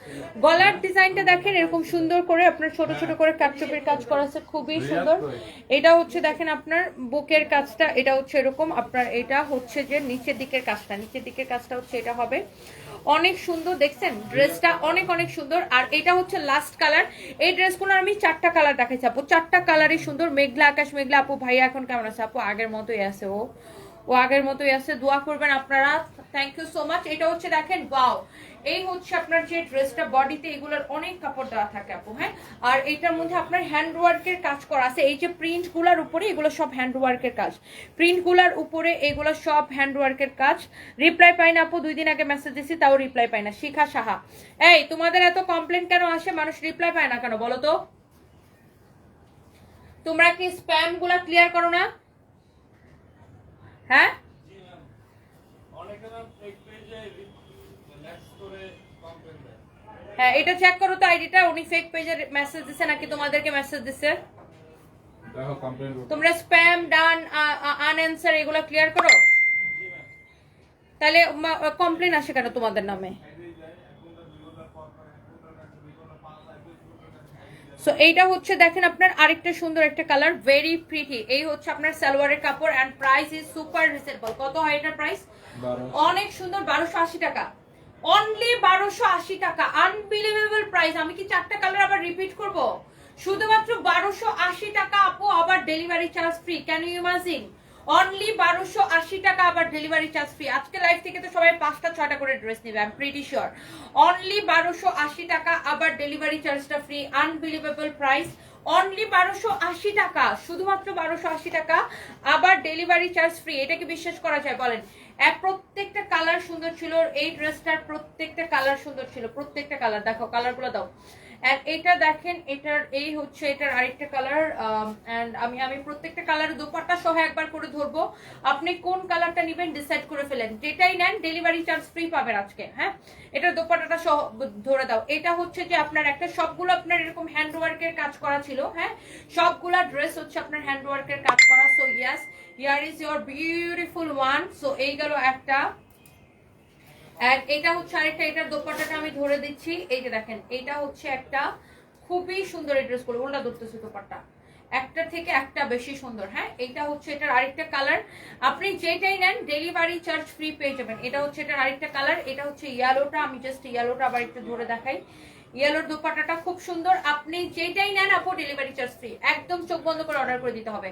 গলার ডিজাইনটা দেখেন এরকম সুন্দর করে আপনার ছোট ছোট করে কাটচুপির কাজ করা আছে, খুবই সুন্দর। এটা হচ্ছে দেখেন আপনার বুকের কাজটা, এটা হচ্ছে এরকম আপনার, এটা হচ্ছে যে নিচের দিকের কাজটা, নিচের দিকের কাজটা হচ্ছে এটা হবে অনেক সুন্দর। দেখছেন ড্রেসটা অনেক অনেক সুন্দর। আর এটা হচ্ছে লাস্ট কালার। এই ড্রেসগুলো আমি 4টা কালার দেখাইছি আপু, 4টা কালারই সুন্দর। মেঘলা আকাশ মেঘলা। আপু ভাইয়া এখন কেমন আছে? আপু আগের মতোই আছে, ও আগের মতোই আছে, দোয়া করবেন আপনারা। Thank you so much. এটা হচ্ছে দেখেন ওয়াও, এই হচ্ছে আপনার যে ড্রেসটা, বডিতে এগুলোর অনেক কাপড় দেওয়া থাকে আপু। হ্যাঁ, আর এটার মধ্যে আপনার হ্যান্ড ওয়ার্কের কাজ করা আছে। এই যে প্রিন্ট গুলার উপরে এগুলো সব হ্যান্ড ওয়ার্কের কাজ, প্রিন্ট গুলার উপরে এগুলো সব হ্যান্ড ওয়ার্কের কাজ। রিপ্লাই পাই না আপু, 2 দিন আগে মেসেজ দিছি তাও রিপ্লাই পাই না। শিখা সাহা, এই তোমাদের এত কমপ্লেন কেন আসে, মানুষ রিপ্লাই পায় না কেন বলো তো? তোমরা কি স্প্যাম গুলা ক্লিয়ার করো না? হ্যাঁ, হ্যাঁ এটা চেক করো তো আইডিটা, উনি ফেক পেজে মেসেজ দিছে নাকি তোমাদেরকে মেসেজ দিছে? তোমরা স্প্যাম ডান আনঅ্যানসার এগুলো ক্লিয়ার করো, তাহলে কমপ্লেন আসে কেন তোমাদের নামে? সো এইটা হচ্ছে দেখেন আপনার আরেকটা সুন্দর একটা কালার, ভেরি প্রিটি। এই হচ্ছে আপনার সালোয়ারের কাপড় and price is super reasonable. কত হয় এটার প্রাইস? অনেক সুন্দর, 1280 টাকা, অনলি 1280 টাকা। Unbelievable price. আমি কি 4টা কালার আবার রিপিট করব? শুধুমাত্র 1280 টাকা আপু, আবার delivery charge free. Can you imagine? Only 1280 টাকা, আবার ডেলিভারি চার্জ ফ্রি। আজকে লাইভ থেকে তো সবাই 5টা 6টা করে ড্রেস নেবে, I am pretty sure. Only 1280 টাকা, আবার ডেলিভারি চার্জটা ফ্রি। আনবিলিভেবল প্রাইস, অনলি 1280 টাকা, শুধুমাত্র 1280 টাকা, আবার ডেলিভারি চার্জ ফ্রি। এটা কি বিশ্বাস করা যায় বলেন? প্রত্যেকটা কালার সুন্দর ছিল, এই ড্রেসটার প্রত্যেকটা কালার সুন্দর ছিল, প্রত্যেকটা কালার। দেখো কালারগুলো দাও। এন্ড এটা দেখেন, এটার এই হচ্ছে এটার আরেকটা কালার। এন্ড আমি প্রত্যেকটা কালার দোপাট্টা সহ একবার করে ধরবো, আপনি কোন কালারটা নেবেন ডিসাইড করে ফেলেন। যেটাই নেন ডেলিভারি চার্জ ফ্রি পাবেন আজকে। হ্যাঁ, এটার দোপাট্টাটা সহ ধরে দাও। এটা হচ্ছে যে আপনার একটা, সবগুলো আপনার এরকম হ্যান্ড ওয়ার্কের কাজ করা ছিল। হ্যাঁ, সবগুলা ড্রেস হচ্ছে আপনার হ্যান্ড ওয়ার্কের কাজ করা। So yes, here is your beautiful one. So এই গেল একটা, এন্ড এটা হচ্ছে আরেকটা। এটার দোপাট্টাটা আমি ধরে দিচ্ছি, এই যে দেখেন, এটা হচ্ছে একটা খুবই সুন্দর এই ড্রেসগুলো। ওটা ধরতেছে দোপাট্টা, একটা থেকে একটা বেশি সুন্দর। হ্যাঁ, এটা হচ্ছে এটার আরেকটা কালার। আপনি যেটাই নেন ডেলিভারি চার্জ ফ্রি পেয়ে যাবেন। এটা হচ্ছে এটার আরেকটা কালার। এটা হচ্ছে ইয়েলোটা, আমি জাস্ট ইয়েলোটা আবার একটু ধরে দেখাই। ইয়েলোর দোপাট্টাটা খুব সুন্দর, আপনি যেটাই নেন আপু ডেলিভারি চার্জ ফ্রি, একদম চোখ বন্ধ করে অর্ডার করে দিতে হবে।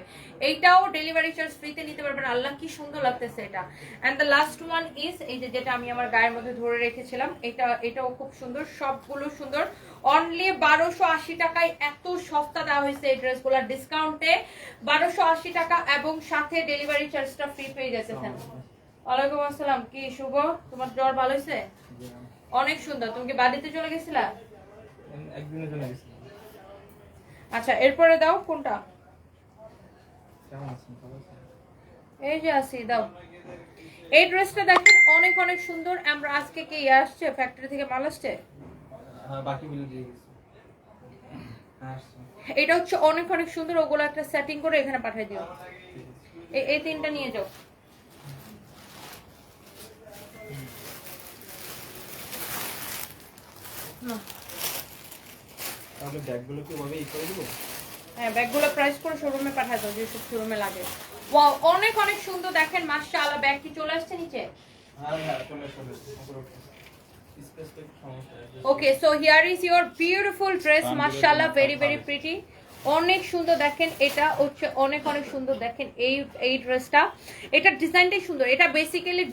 এইটাও ডেলিভারি চার্জ ফ্রিতে নিতে পারবেন। আল্লাহ কি সুন্দর লাগতেছে এটা। And the last one is এই যে, যেটা আমি আমার গায়ের মধ্যে ধরে রেখেছিলাম, এটাও খুব সুন্দর, সবগুলো সুন্দর। অনলি 1280 টাকায় এত সস্তা দেওয়া হয়েছে এই ড্রেসগুলো, ডিসকাউন্টে 1280 টাকা, এবং সাথে ডেলিভারি চার্জটা ফ্রি পেয়ে যাচ্ছেন। ওয়ালাইকুম আসসালাম। কি শুভ, তোমার জ্বর ভালো হয়েছে? অনেক সুন্দর। তুমি কি বাড়িতে চলে গেছিলা? একদিনের জন্য গেছি। আচ্ছা, এরপরে দাও কোনটা? কেমন আছেন? ভালো আছেন? এই যে আসি, দাও। এই ড্রেসটা দেখেন অনেক অনেক সুন্দর। আমরা আজকে কি আসছে, ফ্যাক্টরি থেকে মাল আসছে? হ্যাঁ, বাকি বিল দিয়ে গেছি। হ্যাঁ, আসছে। এটা হচ্ছে অনেক অনেক সুন্দর। ওগুলো একটা সেটিং করে এখানে পাঠিয়ে দিও। এই তিনটা নিয়ে যাও। না, তাহলে ব্যাগগুলো কি ওভাবে ই করে দিব? হ্যাঁ, ব্যাগগুলো প্রাইস করে শোরুমে পাঠিয়ে দাও, যেসব শোরুমে লাগে। ওয়াও, অনেক অনেক সুন্দর। দেখেন মাশাআল্লাহ, ব্যাগ কি চলে আসছে নিচে? হ্যাঁ হ্যাঁ, চলে স্পেস তো একটু সমস্যা আছে। Okay, so here is your beautiful dress. মাশাআল্লাহ, ভেরি ভেরি প্রিটি, অনেক সুন্দর। দেখেন এটা হচ্ছে অনেক অনেক সুন্দর। দেখেন এই ড্রেসটা, এটার ডিজাইনটাই সুন্দর। এটা বেসিক্যালি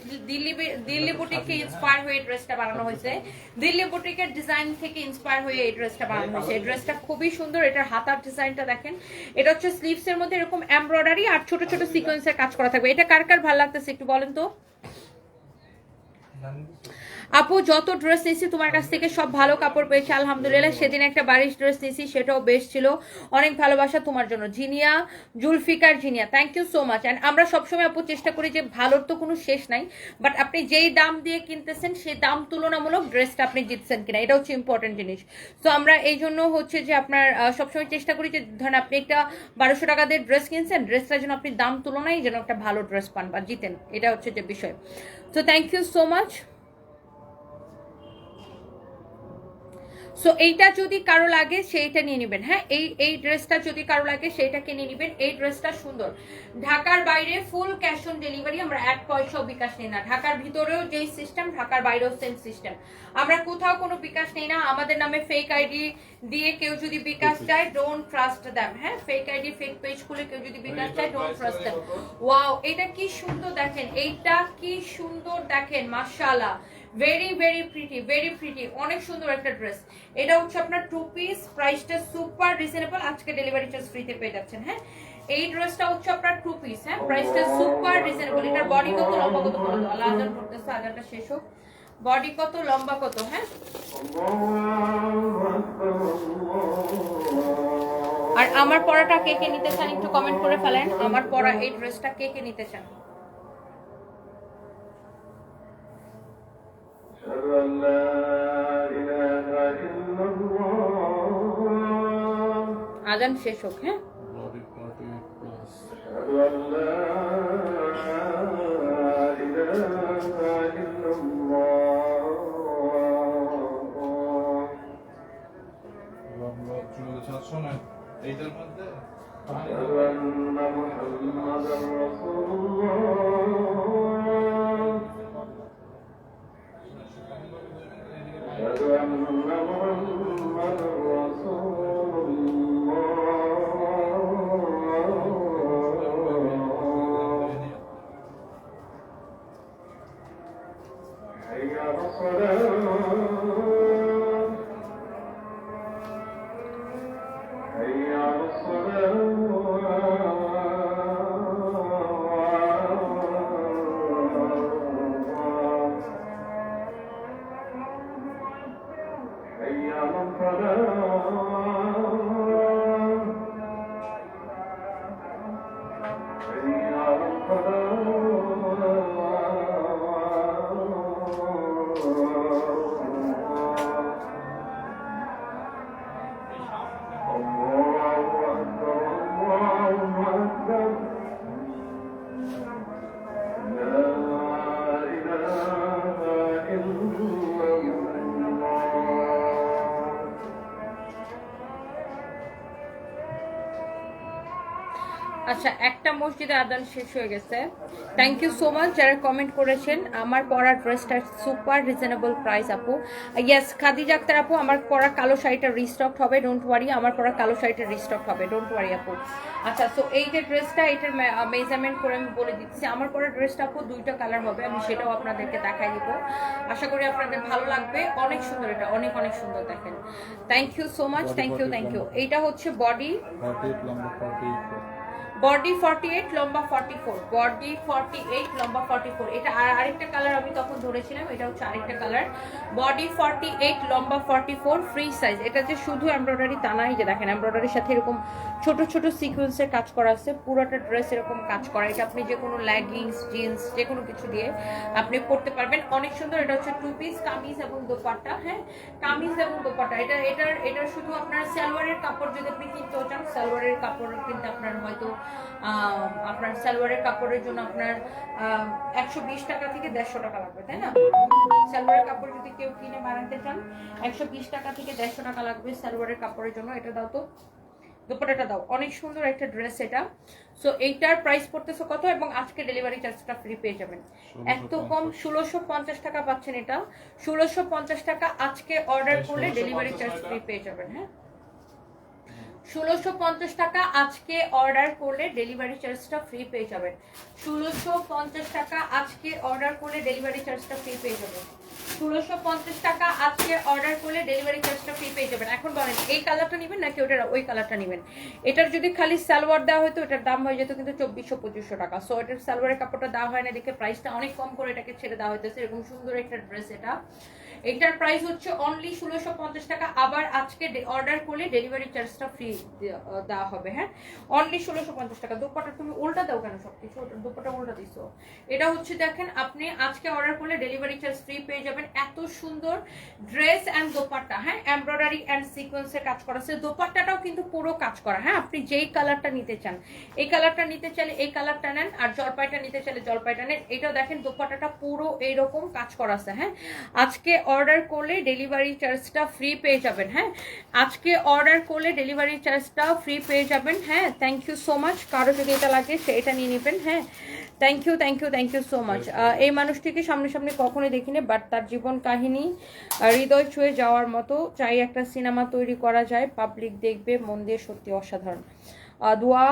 দিল্লি বুটিককে ইন্সপায়ার হয়ে এই ড্রেসটা বানানো হয়েছে। দিল্লি বুটিকের ডিজাইন থেকে ইন্সপায়ার হয়ে এই ড্রেসটা বানানো হয়েছে। এই ড্রেসটা খুবই সুন্দর। এটার হাতার ডিজাইনটা দেখেন, এটা হচ্ছে স্লিভস এর মধ্যে এরকম এমব্রয়ডারি আর ছোট ছোট সিকোয়েন্সের কাজ করা থাকবে। এটা কার কার ভালো লাগতেছে একটু বলেন তো? আপু যত ড্রেস নিয়েছি তোমার কাছ থেকে সব ভালো কাপড় পেয়েছি আলহামদুলিল্লাহ। সেদিন একটা বারিশ ড্রেস নিয়েছি, সেটাও বেশ ছিল। অনেক ভালোবাসা তোমার জন্য Jinia, Zulfiqar Jinia, thank you so much. And আমরা সবসময় আপু চেষ্টা করি যে ভালোর তো কোনো শেষ নাই, বাট আপনি যেই দাম দিয়ে কিনতেছেন সেই দাম তুলনামূলক ড্রেসটা আপনি জিতছেন কিনা, এটা হচ্ছে ইম্পর্টেন্ট জিনিস। তো আমরা এই জন্য হচ্ছে যে আপনার সবসময় চেষ্টা করি যে ধরেন আপনি একটা 1200 টাকা দিয়ে ড্রেস কিনছেন, ড্রেসটা যেন আপনি দাম তুলনায় যেন একটা ভালো ড্রেস পান বা জিতেন, এটা হচ্ছে যে বিষয়। তো thank you so much. So এইটা যদি কারো লাগে সেইটা নিয়ে নেবেন। হ্যাঁ, এই ড্রেসটা যদি কারো লাগে সেইটাকে নিয়ে নেবেন। এই ড্রেসটা সুন্দর। ঢাকার বাইরে ফুল ক্যাশ অন ডেলিভারি, আমরা এক পয়সাও বিকাশ নেই না। ঢাকার ভিতরেও যেই সিস্টেম, ঢাকার বাইরেও সেম সিস্টেম। আমরা কোথাও কোনো বিকাশ নেই না। আমাদের নামে ফেক আইডি দিয়ে কেউ যদি বিকাশ চায়, ডোন্ট ট্রাস্ট দেম। হ্যাঁ, ফেক আইডি ফেক পেজ খুলে কেউ যদি বিকাশ চায়, ডোন্ট ট্রাস্ট দেম। ওয়াও, এটা কি সুন্দর দেখেন, এইটা কি সুন্দর দেখেন, মাশাআল্লাহ, very very pretty, very pretty, অনেক সুন্দর একটা ড্রেস। এটা হচ্ছে আপনার 2 পিস, প্রাইসটা সুপার রিজনেবল, আজকে ডেলিভারি চার্জ ফ্রিতে পেয়ে যাচ্ছেন। হ্যাঁ, এই ড্রেসটা হচ্ছে আপনার 2 পিস। হ্যাঁ, প্রাইসটা সুপার রিজনেবল। এটার বডি কত, লম্বা কত বলো তো? আল্লাহ আজান করতেছে, আজানটা শেষ হোক। বডি কত, লম্বা কত? হ্যাঁ, আর আমার পরাটা কে কে নিতে চান একটু কমেন্ট করে ফেলেন। আমার পরা এই ড্রেসটা কে কে নিতে চান? আজান শেষ হোক। হ্যাঁ, এইটার মধ্যে আচ্ছা, একটা মসজিদে আদান শেষ হয়ে গেছে। থ্যাংক ইউ সো মাচ যারা কমেন্ট করেছেন। আমার পরা ড্রেসটা সুপার রিজনেবল প্রাইস আপু। ইয়েস, খাদিজা আক্তার আপু, আমার পরা কালো শাড়িটা রিস্টক হবে, ডোন্ট ওয়ারি। আমার পরা কালো শাড়িটা রিস্টক হবে, ডোন্ট ওয়ারি আপু। আচ্ছা, সো এই যে ড্রেসটা, এটার মেজারমেন্ট করে আমি বলে দিচ্ছি। আমার পরা ড্রেসটা আপু 2টা কালার হবে, আমি সেটাও আপনাদেরকে দেখাই দিব। আশা করি আপনাদের ভালো লাগবে। অনেক সুন্দর, এটা অনেক অনেক সুন্দর দেখেন। Thank you so much, thank you, thank you. এইটা হচ্ছে বডি, বডি 48, লম্বা 44, বডি 48, লম্বা 44। এটা আরেকটা কালার আমি তখন ধরেছিলাম, এটা হচ্ছে আরেকটা কালার। বডি 48, লম্বা 44, ফ্রি সাইজ। এটা যে শুধু এমব্রয়ডারি তা না, এই যে দেখেন এমব্রয়ডারির সাথে এরকম ছোট ছোট সিকোয়েন্সের কাজ করা আছে, পুরোটা ড্রেস এরকম কাজ করা। এটা আপনি যে কোনো লেগিংস, জিন্স, যে কোনো কিছু দিয়ে আপনি পরতে পারবেন, অনেক সুন্দর। এটা হচ্ছে 2 পিস, কামিজ এবং দোপাট্টা। হ্যাঁ, কামিজ এবং দোপাট্টা। এটার শুধু আপনার সালোয়ারের কাপড় যদি আপনি কিনতে চান, সালোয়ারের কাপড় কিনতে আপনার হয়তো আপনার সালোয়ারের কাপড়ের জন্য আপনার 120 টাকা থেকে 150 টাকা লাগবে, তাই না? সালোয়ারের কাপড় যদি কেউ কিনে বানাতে চান 120 টাকা থেকে 150 টাকা লাগবে সালোয়ারের কাপড়ের জন্য। এটা দাও তো, দুপাট্টাটা দাও। অনেক সুন্দর একটা ড্রেস এটা। সো এইটার প্রাইস পড়তেছে কত, এবং আজকে ডেলিভারি চার্জটা ফ্রি পেয়ে যাবেন। এত কম 1650 টাকা পাচ্ছেন এটা। 1650 টাকা আজকে অর্ডার করলে ডেলিভারি চার্জ ফ্রি পেয়ে যাবেন। হ্যাঁ, 1650 টাকা আজকে অর্ডার করলে ডেলিভারি চার্জটা ফ্রি পেয়ে যাবেন। 1650 টাকা আজকে অর্ডার করলে ডেলিভারি চার্জটা ফ্রি পেয়ে যাবেন। 1650 টাকা আজকে অর্ডার করলে ডেলিভারি চার্জটা ফ্রি পেয়ে যাবেন। এখন বলেন এই কালারটা নেবেন নাকি ওটার ওই কালারটা নেবেন? এটার যদি খালি সালোয়ার দেওয়া হতো এটার দাম হয়ে যেত কিন্তু 2400-2500 টাকা। সো এটার সালোয়ারের কাপড়টা দেওয়া হয় না দেখে প্রাইসটা অনেক কম করে এটাকে ছেড়ে দেওয়া হইতেছে। এরকম সুন্দর একটা ড্রেস এটা, এটার প্রাইস হচ্ছে অনলি 1650 টাকা। আবার আজকে অর্ডার করলে ডেলিভারি চার্জটা ফ্রি দেওয়া হবে। হ্যাঁ, অনলি 1650 টাকা। দোপাটা তুমি উল্টা দাও কেন? সবকিছু দোপাটা উল্টা দিছো। এটা হচ্ছে দেখেন আপনি আজকে অর্ডার করলে ডেলিভারি চার্জ ফ্রি পেয়ে যাবেন। এত সুন্দর ড্রেস অ্যান্ড দোপাট্টা, হ্যাঁ, এমব্রয়ডারি অ্যান্ড সিকোয়েন্সের কাজ করা আছে। দোপাট্টাটাও কিন্তু পুরো কাজ করা। হ্যাঁ, আপনি যেই কালারটা নিতে চান, এই কালারটা নিতে চাইলে এই কালারটা নেন, আর জলপাইটা নিতে চাইলে জলপাইটা নেন। এটা দেখেন দোপাট্টাটা পুরো এইরকম কাজ করা আছে। হ্যাঁ, আজকে অর্ডার করলে ডেলিভারি চার্জটা ফ্রি পেয়ে যাবেন। হ্যাঁ, আজকে অর্ডার করলে ডেলিভারি চার্জটা ফ্রি পেয়ে যাবেন। হ্যাঁ, থ্যাংক ইউ সো মাচ। কারো যদি এটা লাগে সে এটা নিয়ে নেবেন। হ্যাঁ, thank you thank you thank you so much. এই মানুষটিকে সামনে কখনোই দেখিনি, বাট তার জীবন কাহিনী হৃদয় ছুঁয়ে যাওয়ার মতো। চাই একটা সিনেমা তৈরি করা যায়, পাবলিক দেখবে মন দিয়ে, সত্যি অসাধারণ। দোয়া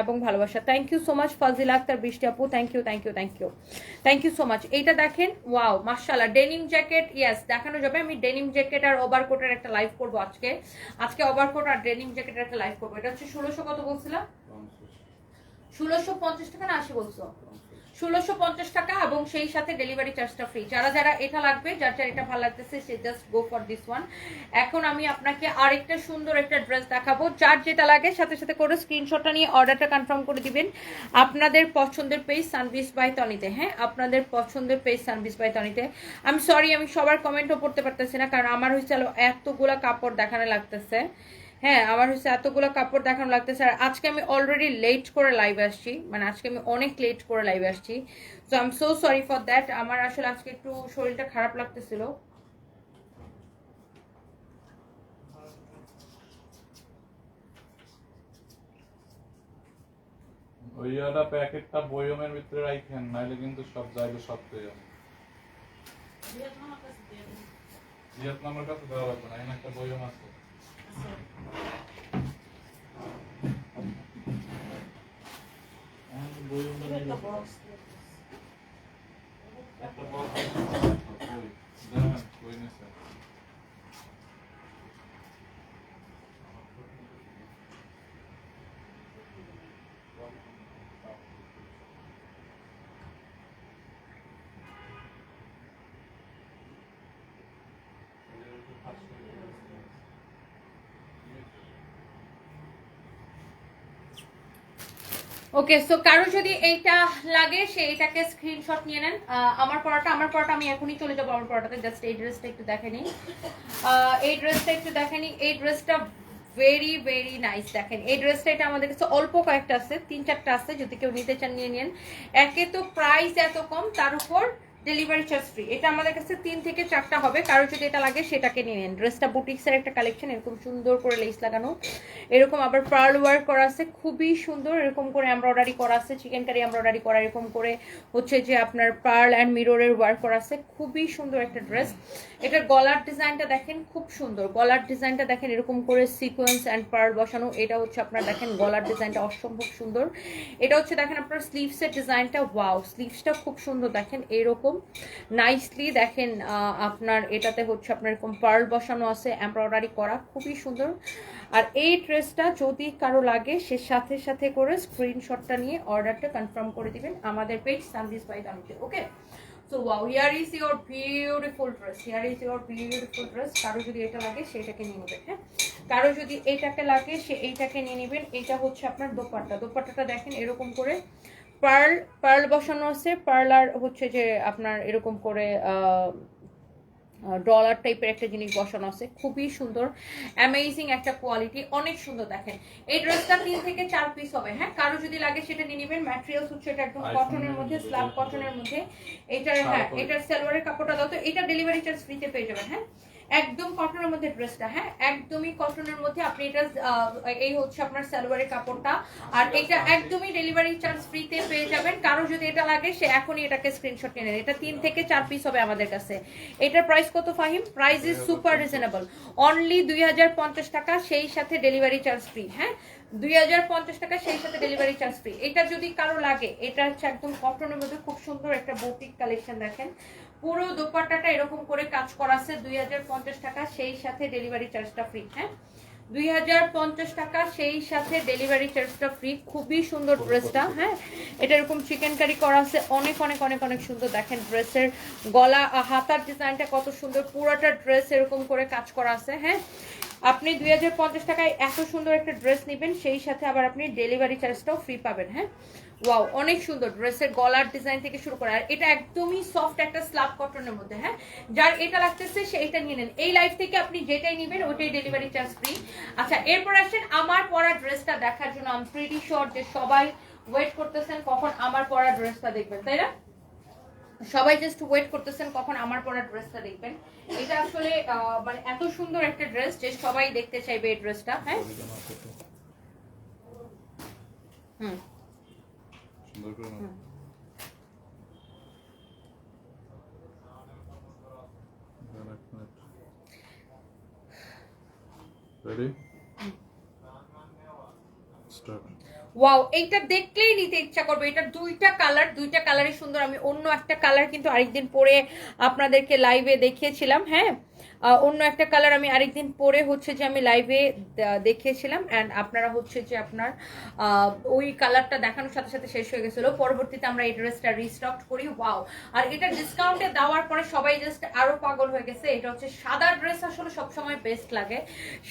এবং ভালোবাসা। Thank you so much Fazil Akhtar Brishti আপু, thank you thank you thank you thank you so much. এইটা দেখেন, ওয়াও মাশাআল্লাহ, ডেনিম জ্যাকেট। ইয়েস, দেখানো যাবে। আমি ডেনিম জ্যাকেট আর ওভারকোটের একটা লাইভ করবো আজকে ওভারকোট আর ডেনিম জ্যাকেটের একটা লাইভ করবো। এটা হচ্ছে 1600 কত বলছিলাম? 1650 টাকা না 80 বলছো? 1650 টাকা এবং সেই সাথে ডেলিভারি চার্জটা ফ্রি। যারা যারা এটা লাগবে, যার যার এটা ভালো লাগতেছে সে just go for this one. এখন আমি আপনাকে আরেকটা সুন্দর একটা ড্রেস দেখাবো। যার যেটা লাগে সাথে সাথে করে স্ক্রিনশটটা নিয়ে অর্ডারটা কনফার্ম করে দিবেন আপনাদের পছন্দের পেজ সানভিস বাই তনিতে। হ্যাঁ, আপনাদের পছন্দের পেজ সানভিস বাই তনিতে। আমি সরি, আমি সবার কমেন্টও পড়তে পারতেছি না, কারণ আমার হচ্ছে এতগুলা কাপড় দেখানো লাগতেছে। হ্যাঁ, আমার হচ্ছে এতগুলো কাপড় দেখানো লাগতেছে। আর আজকে আমি অলরেডি লেট করে লাইভে আসছি, মানে আজকে আমি অনেক লেট করে লাইভে আসছি। So I am so sorry for that. আমার আসলে আজকে একটু শরীরটা খারাপ লাগতেছিল। ওইটা প্যাকেটটা বয়মের ভিতরে রাখেন, নাইলে কিন্তু সব জায়গা সব হয়ে যাবে। ভিয়েতনামের কাছে দেওয়া লাগবে না, এখানে একটা বয়ম আছে। একটা বক্স কই নিছে। ওকে, সো কারো যদি এইটা লাগে সে এটাকে স্ক্রিনশট নিয়ে নেন। আমার পড়াটা আমি এখনই চলে যাবো আমার পড়াটাতে। জাস্ট এই ড্রেসটা একটু দেখে নিই। এই ড্রেসটা ভেরি ভেরি নাইস। দেখেন এই ড্রেসটা, এটা আমাদের কাছে অল্প কয়েকটা আছে, 3-4টা আছে। যদি কেউ নিতে চান নিয়ে নেন। একে তো প্রাইস এত কম, তার উপর ডেলিভারি চার্জ ফ্রি। এটা আমাদের কাছে 3 থেকে 4টা হবে। কারো যদি এটা লাগে সেটাকে নিয়ে নেন। ড্রেসটা বুটিক্সের একটা কালেকশন, এরকম সুন্দর করে লেস লাগানো, এরকম আবার পার্ল ওয়ার্ক করা আছে, খুবই সুন্দর। এরকম করে এমব্রয়ডারি করা আছে, চিকেন কারি এমব্রয়ডারি করা, এরকম করে হচ্ছে যে আপনার পার্ল অ্যান্ড মিররের ওয়ার্ক করা আছে। খুবই সুন্দর একটা ড্রেস। এটার গলার ডিজাইনটা দেখেন, খুব সুন্দর গলার ডিজাইনটা দেখেন, এরকম করে সিকোয়েন্স অ্যান্ড পার্ল বসানো। এটা হচ্ছে আপনার দেখেন গলার ডিজাইনটা অসম্ভব সুন্দর। এটা হচ্ছে দেখেন আপনার স্লিভসের ডিজাইনটা, ওয়াও, স্লিভসটা খুব সুন্দর। দেখেন এরকম নাইসলি দেখেন আপনার এটাতে হচ্ছে আপনার এরকম পার্ল বসানো আছে, এমব্রয়ডারি করা, খুবই সুন্দর। আর এই ড্রেসটা যদি কারো লাগে সে সাথে সাথে করে স্ক্রিনশটটা নিয়ে অর্ডারটা কনফার্ম করে দিবেন আমাদের পেজ সানভিস বাই তনিতে। Okay, so wow, here is your beautiful dress. কারো যদি এটা লাগে সেটাকে নিয়ে নেবেন। হ্যাঁ, কারো যদি এইটাকে লাগে সে এইটাকে নিয়ে নেবেন। এটা হচ্ছে আপনার দোপাট্টাটা দেখেন এরকম করে পার্ল বসানো আছে। পার্ল আর হচ্ছে যে আপনার এরকম করে ডলার টাইপের একটা জিনিস বসানো আছে, খুবই সুন্দর, অ্যামেজিং একটা কোয়ালিটি, অনেক সুন্দর। দেখেন এই ড্রেসটা 3 থেকে 4 পিস হবে। হ্যাঁ, কারো যদি লাগে সেটা নিয়ে নেবেন। ম্যাটেরিয়ালস হচ্ছে এটা একদম কটনের মধ্যে, স্ল্যাব কটনের মধ্যে। এটার এটার সালোয়ারের কাপড়টা দাও তো। এটা ডেলিভারি চার্জ ফ্রিতে পেয়ে যাবেন। হ্যাঁ, একদম কটনের মধ্যে ড্রেসটা। হ্যাঁ, একদমই কটনের মধ্যে। আপনি এটা এই হচ্ছে আপনার সালোয়ারের কাপড়টা, আর এটা একদমই ডেলিভারি চার্জ ফ্রিতে পেয়ে যাবেন। কারো যদি এটা লাগে সে এখনই এটাকে স্ক্রিনশট নিয়ে নেন। এটা 3 থেকে 4 পিস হবে আমাদের কাছে। এটার প্রাইস কত Fahim? Price is super reasonable, only 2050 টাকা, সেই সাথে ডেলিভারি চার্জ ফ্রি। হ্যাঁ, 2050 টাকা, সেই সাথে ডেলিভারি চার্জ ফ্রি। এটা যদি কারো লাগে, এটা হচ্ছে একদম কটনের মধ্যে খুব সুন্দর একটা বুটিক কালেকশন। দেখেন পুরো দোপাট্টাটা এরকম করে কাজ করা আছে, 2050 টাকা, সেই সাথে ডেলিভারি চার্জটা ফ্রি। হ্যাঁ, 2050 টাকা, সেই সাথে ডেলিভারি চার্জটা ফ্রি। খুবই সুন্দর ড্রেসটা। হ্যাঁ, এটা এরকম চিকেন কারি করা আছে, অনেক অনেক অনেক অনেক সুন্দর। দেখেন ড্রেসের গলা, হাতার ডিজাইনটা কত সুন্দর, পুরোটা ড্রেস এরকম করে কাজ করা আছে। হ্যাঁ, আপনি 2050 টাকায় এত সুন্দর একটা ড্রেস নেবেন, সেই সাথে আবার আপনি ডেলিভারি চার্জটাও ফ্রি পাবেন। হ্যাঁ, ওয়াও, অনেক সুন্দর ড্রেসের গলার ডিজাইন থেকে শুরু করে। আর এটা একদমই সফট একটা স্ল্যাব কটনের মধ্যে। হ্যাঁ, যার এটা লাগতেছে সে এটা নিয়ে নেন। এই লাইফ থেকে আপনি যেটাই নেবেন ওইটাই ডেলিভারি চার্জ ফ্রি। আচ্ছা, এরপর আসেন আমার পরা ড্রেসটা দেখার জন্য। আমি প্রিটি শিওর যে সবাই ওয়েট করতেছেন কখন আমার পরা ড্রেসটা দেখবেন, তাই না? সবাই জাস্ট ওয়েট করতেছেন কখন আমার পরা ড্রেসটা দেখবেন। এটা আসলে মানে এত সুন্দর একটা ড্রেস যে সবাই দেখতে চাইবে এই ড্রেসটা। হ্যাঁ, হুম, সুন্দর করে নাও। দাঁড়া এক মিনিট। Ready? Start. ওয়াও, এইটা দেখলেই নিতে ইচ্ছা করবে। এটা দুইটা কালারই সুন্দর। আমি অন্য একটা কালার কিন্তু আরেকদিন পরে আপনাদেরকে লাইভে দেখিয়েছিলাম। হ্যাঁ, অন্য একটা কালার আমি আরেকদিন পরে হচ্ছে যে আমি লাইভে দেখিয়েছিলাম, অ্যান্ড আপনারা হচ্ছে যে আপনার ওই কালারটা দেখানোর সাথে সাথে শেষ হয়ে গেছিল। পরবর্তীতে আমরা এই ড্রেসটা রিস্টক করি। ওয়াও, আর এটা ডিসকাউন্টে দেওয়ার পরে সবাই জাস্ট আরো পাগল হয়ে গেছে। এটা হচ্ছে সাদা ড্রেস, আসলে সবসময় বেস্ট লাগে।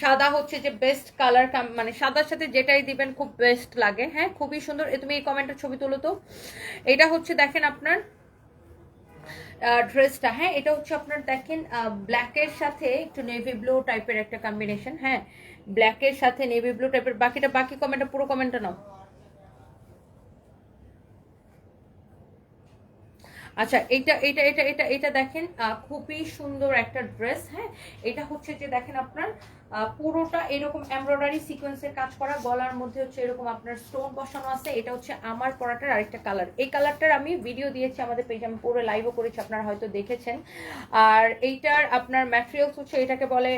সাদা হচ্ছে যে বেস্ট কালার, মানে সাদার সাথে যেটাই দিবেন খুব বেস্ট লাগে। হ্যাঁ, খুবই সুন্দর। তুমি এই কমেন্টের ছবি তুলো তো। এটা হচ্ছে দেখেন আপনার ড্রেসটা। হ্যাঁ, এটা হচ্ছে আপনার দেখেন ব্ল্যাকের সাথে একটু নেভি ব্লু টাইপের একটা কম্বিনেশন। হ্যাঁ, ব্ল্যাকের সাথে নেভি ব্লু টাইপের। বাকি কমেন্টটা, পুরো কমেন্টটা নাও। আচ্ছা, এটা এটা এটা এটা এটা দেখেন খুবই সুন্দর একটা ড্রেস। হ্যাঁ, এটা হচ্ছে যে দেখেন আপনার পুরোটা এরকম এমব্রয়ডারি সিকোয়েন্সের কাজ করা, গলার মধ্যে হচ্ছে এরকম আপনার স্টোন বসানো আছে। এটা হচ্ছে আমার পরাটার আরেকটা কালার। এই কালারটার আমি ভিডিও দিয়েছি আমাদের পেজে, আমি পুরো লাইভও করেছি, আপনারা হয়তো দেখেছেন। আর এইটার আপনার ম্যাটেরিয়ালস হচ্ছে এটাকে বলে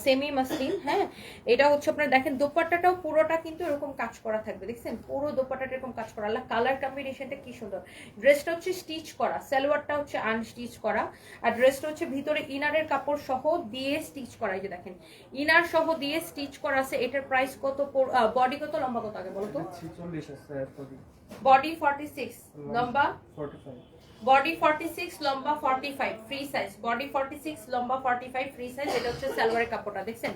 সেমি মাসলিন। হ্যাঁ, এটা হচ্ছে আপনার দেখেন দোপাট্টাটাও পুরোটা কিন্তু এরকম কাজ করা থাকবে। দেখছেন পুরো দোপাট্টাটা এরকম কাজ করা। আল্লাহ, কালার কম্বিনেশনটা কি সুন্দর। ড্রেসটা হচ্ছে স্টিচ করা, সালোয়ারটা হচ্ছে আনস্টিচ করা, আর ড্রেসটা হচ্ছে ভিতরে ইনারের কাপড় সহ দিয়ে স্টিচ করা। এই যে দেখেন ইনার সহ দিয়ে স্টিচ করা আছে। এটার প্রাইস কত, বডি কত, লম্বা কত আগে বলো তো? 46 আছে বডি 46, লম্বা 45। বডি 46, লম্বা 45, ফ্রি সাইজ। বডি 46, লম্বা 45, ফ্রি সাইজ। এটা হচ্ছে সালোয়ারের কাপড়টা। দেখছেন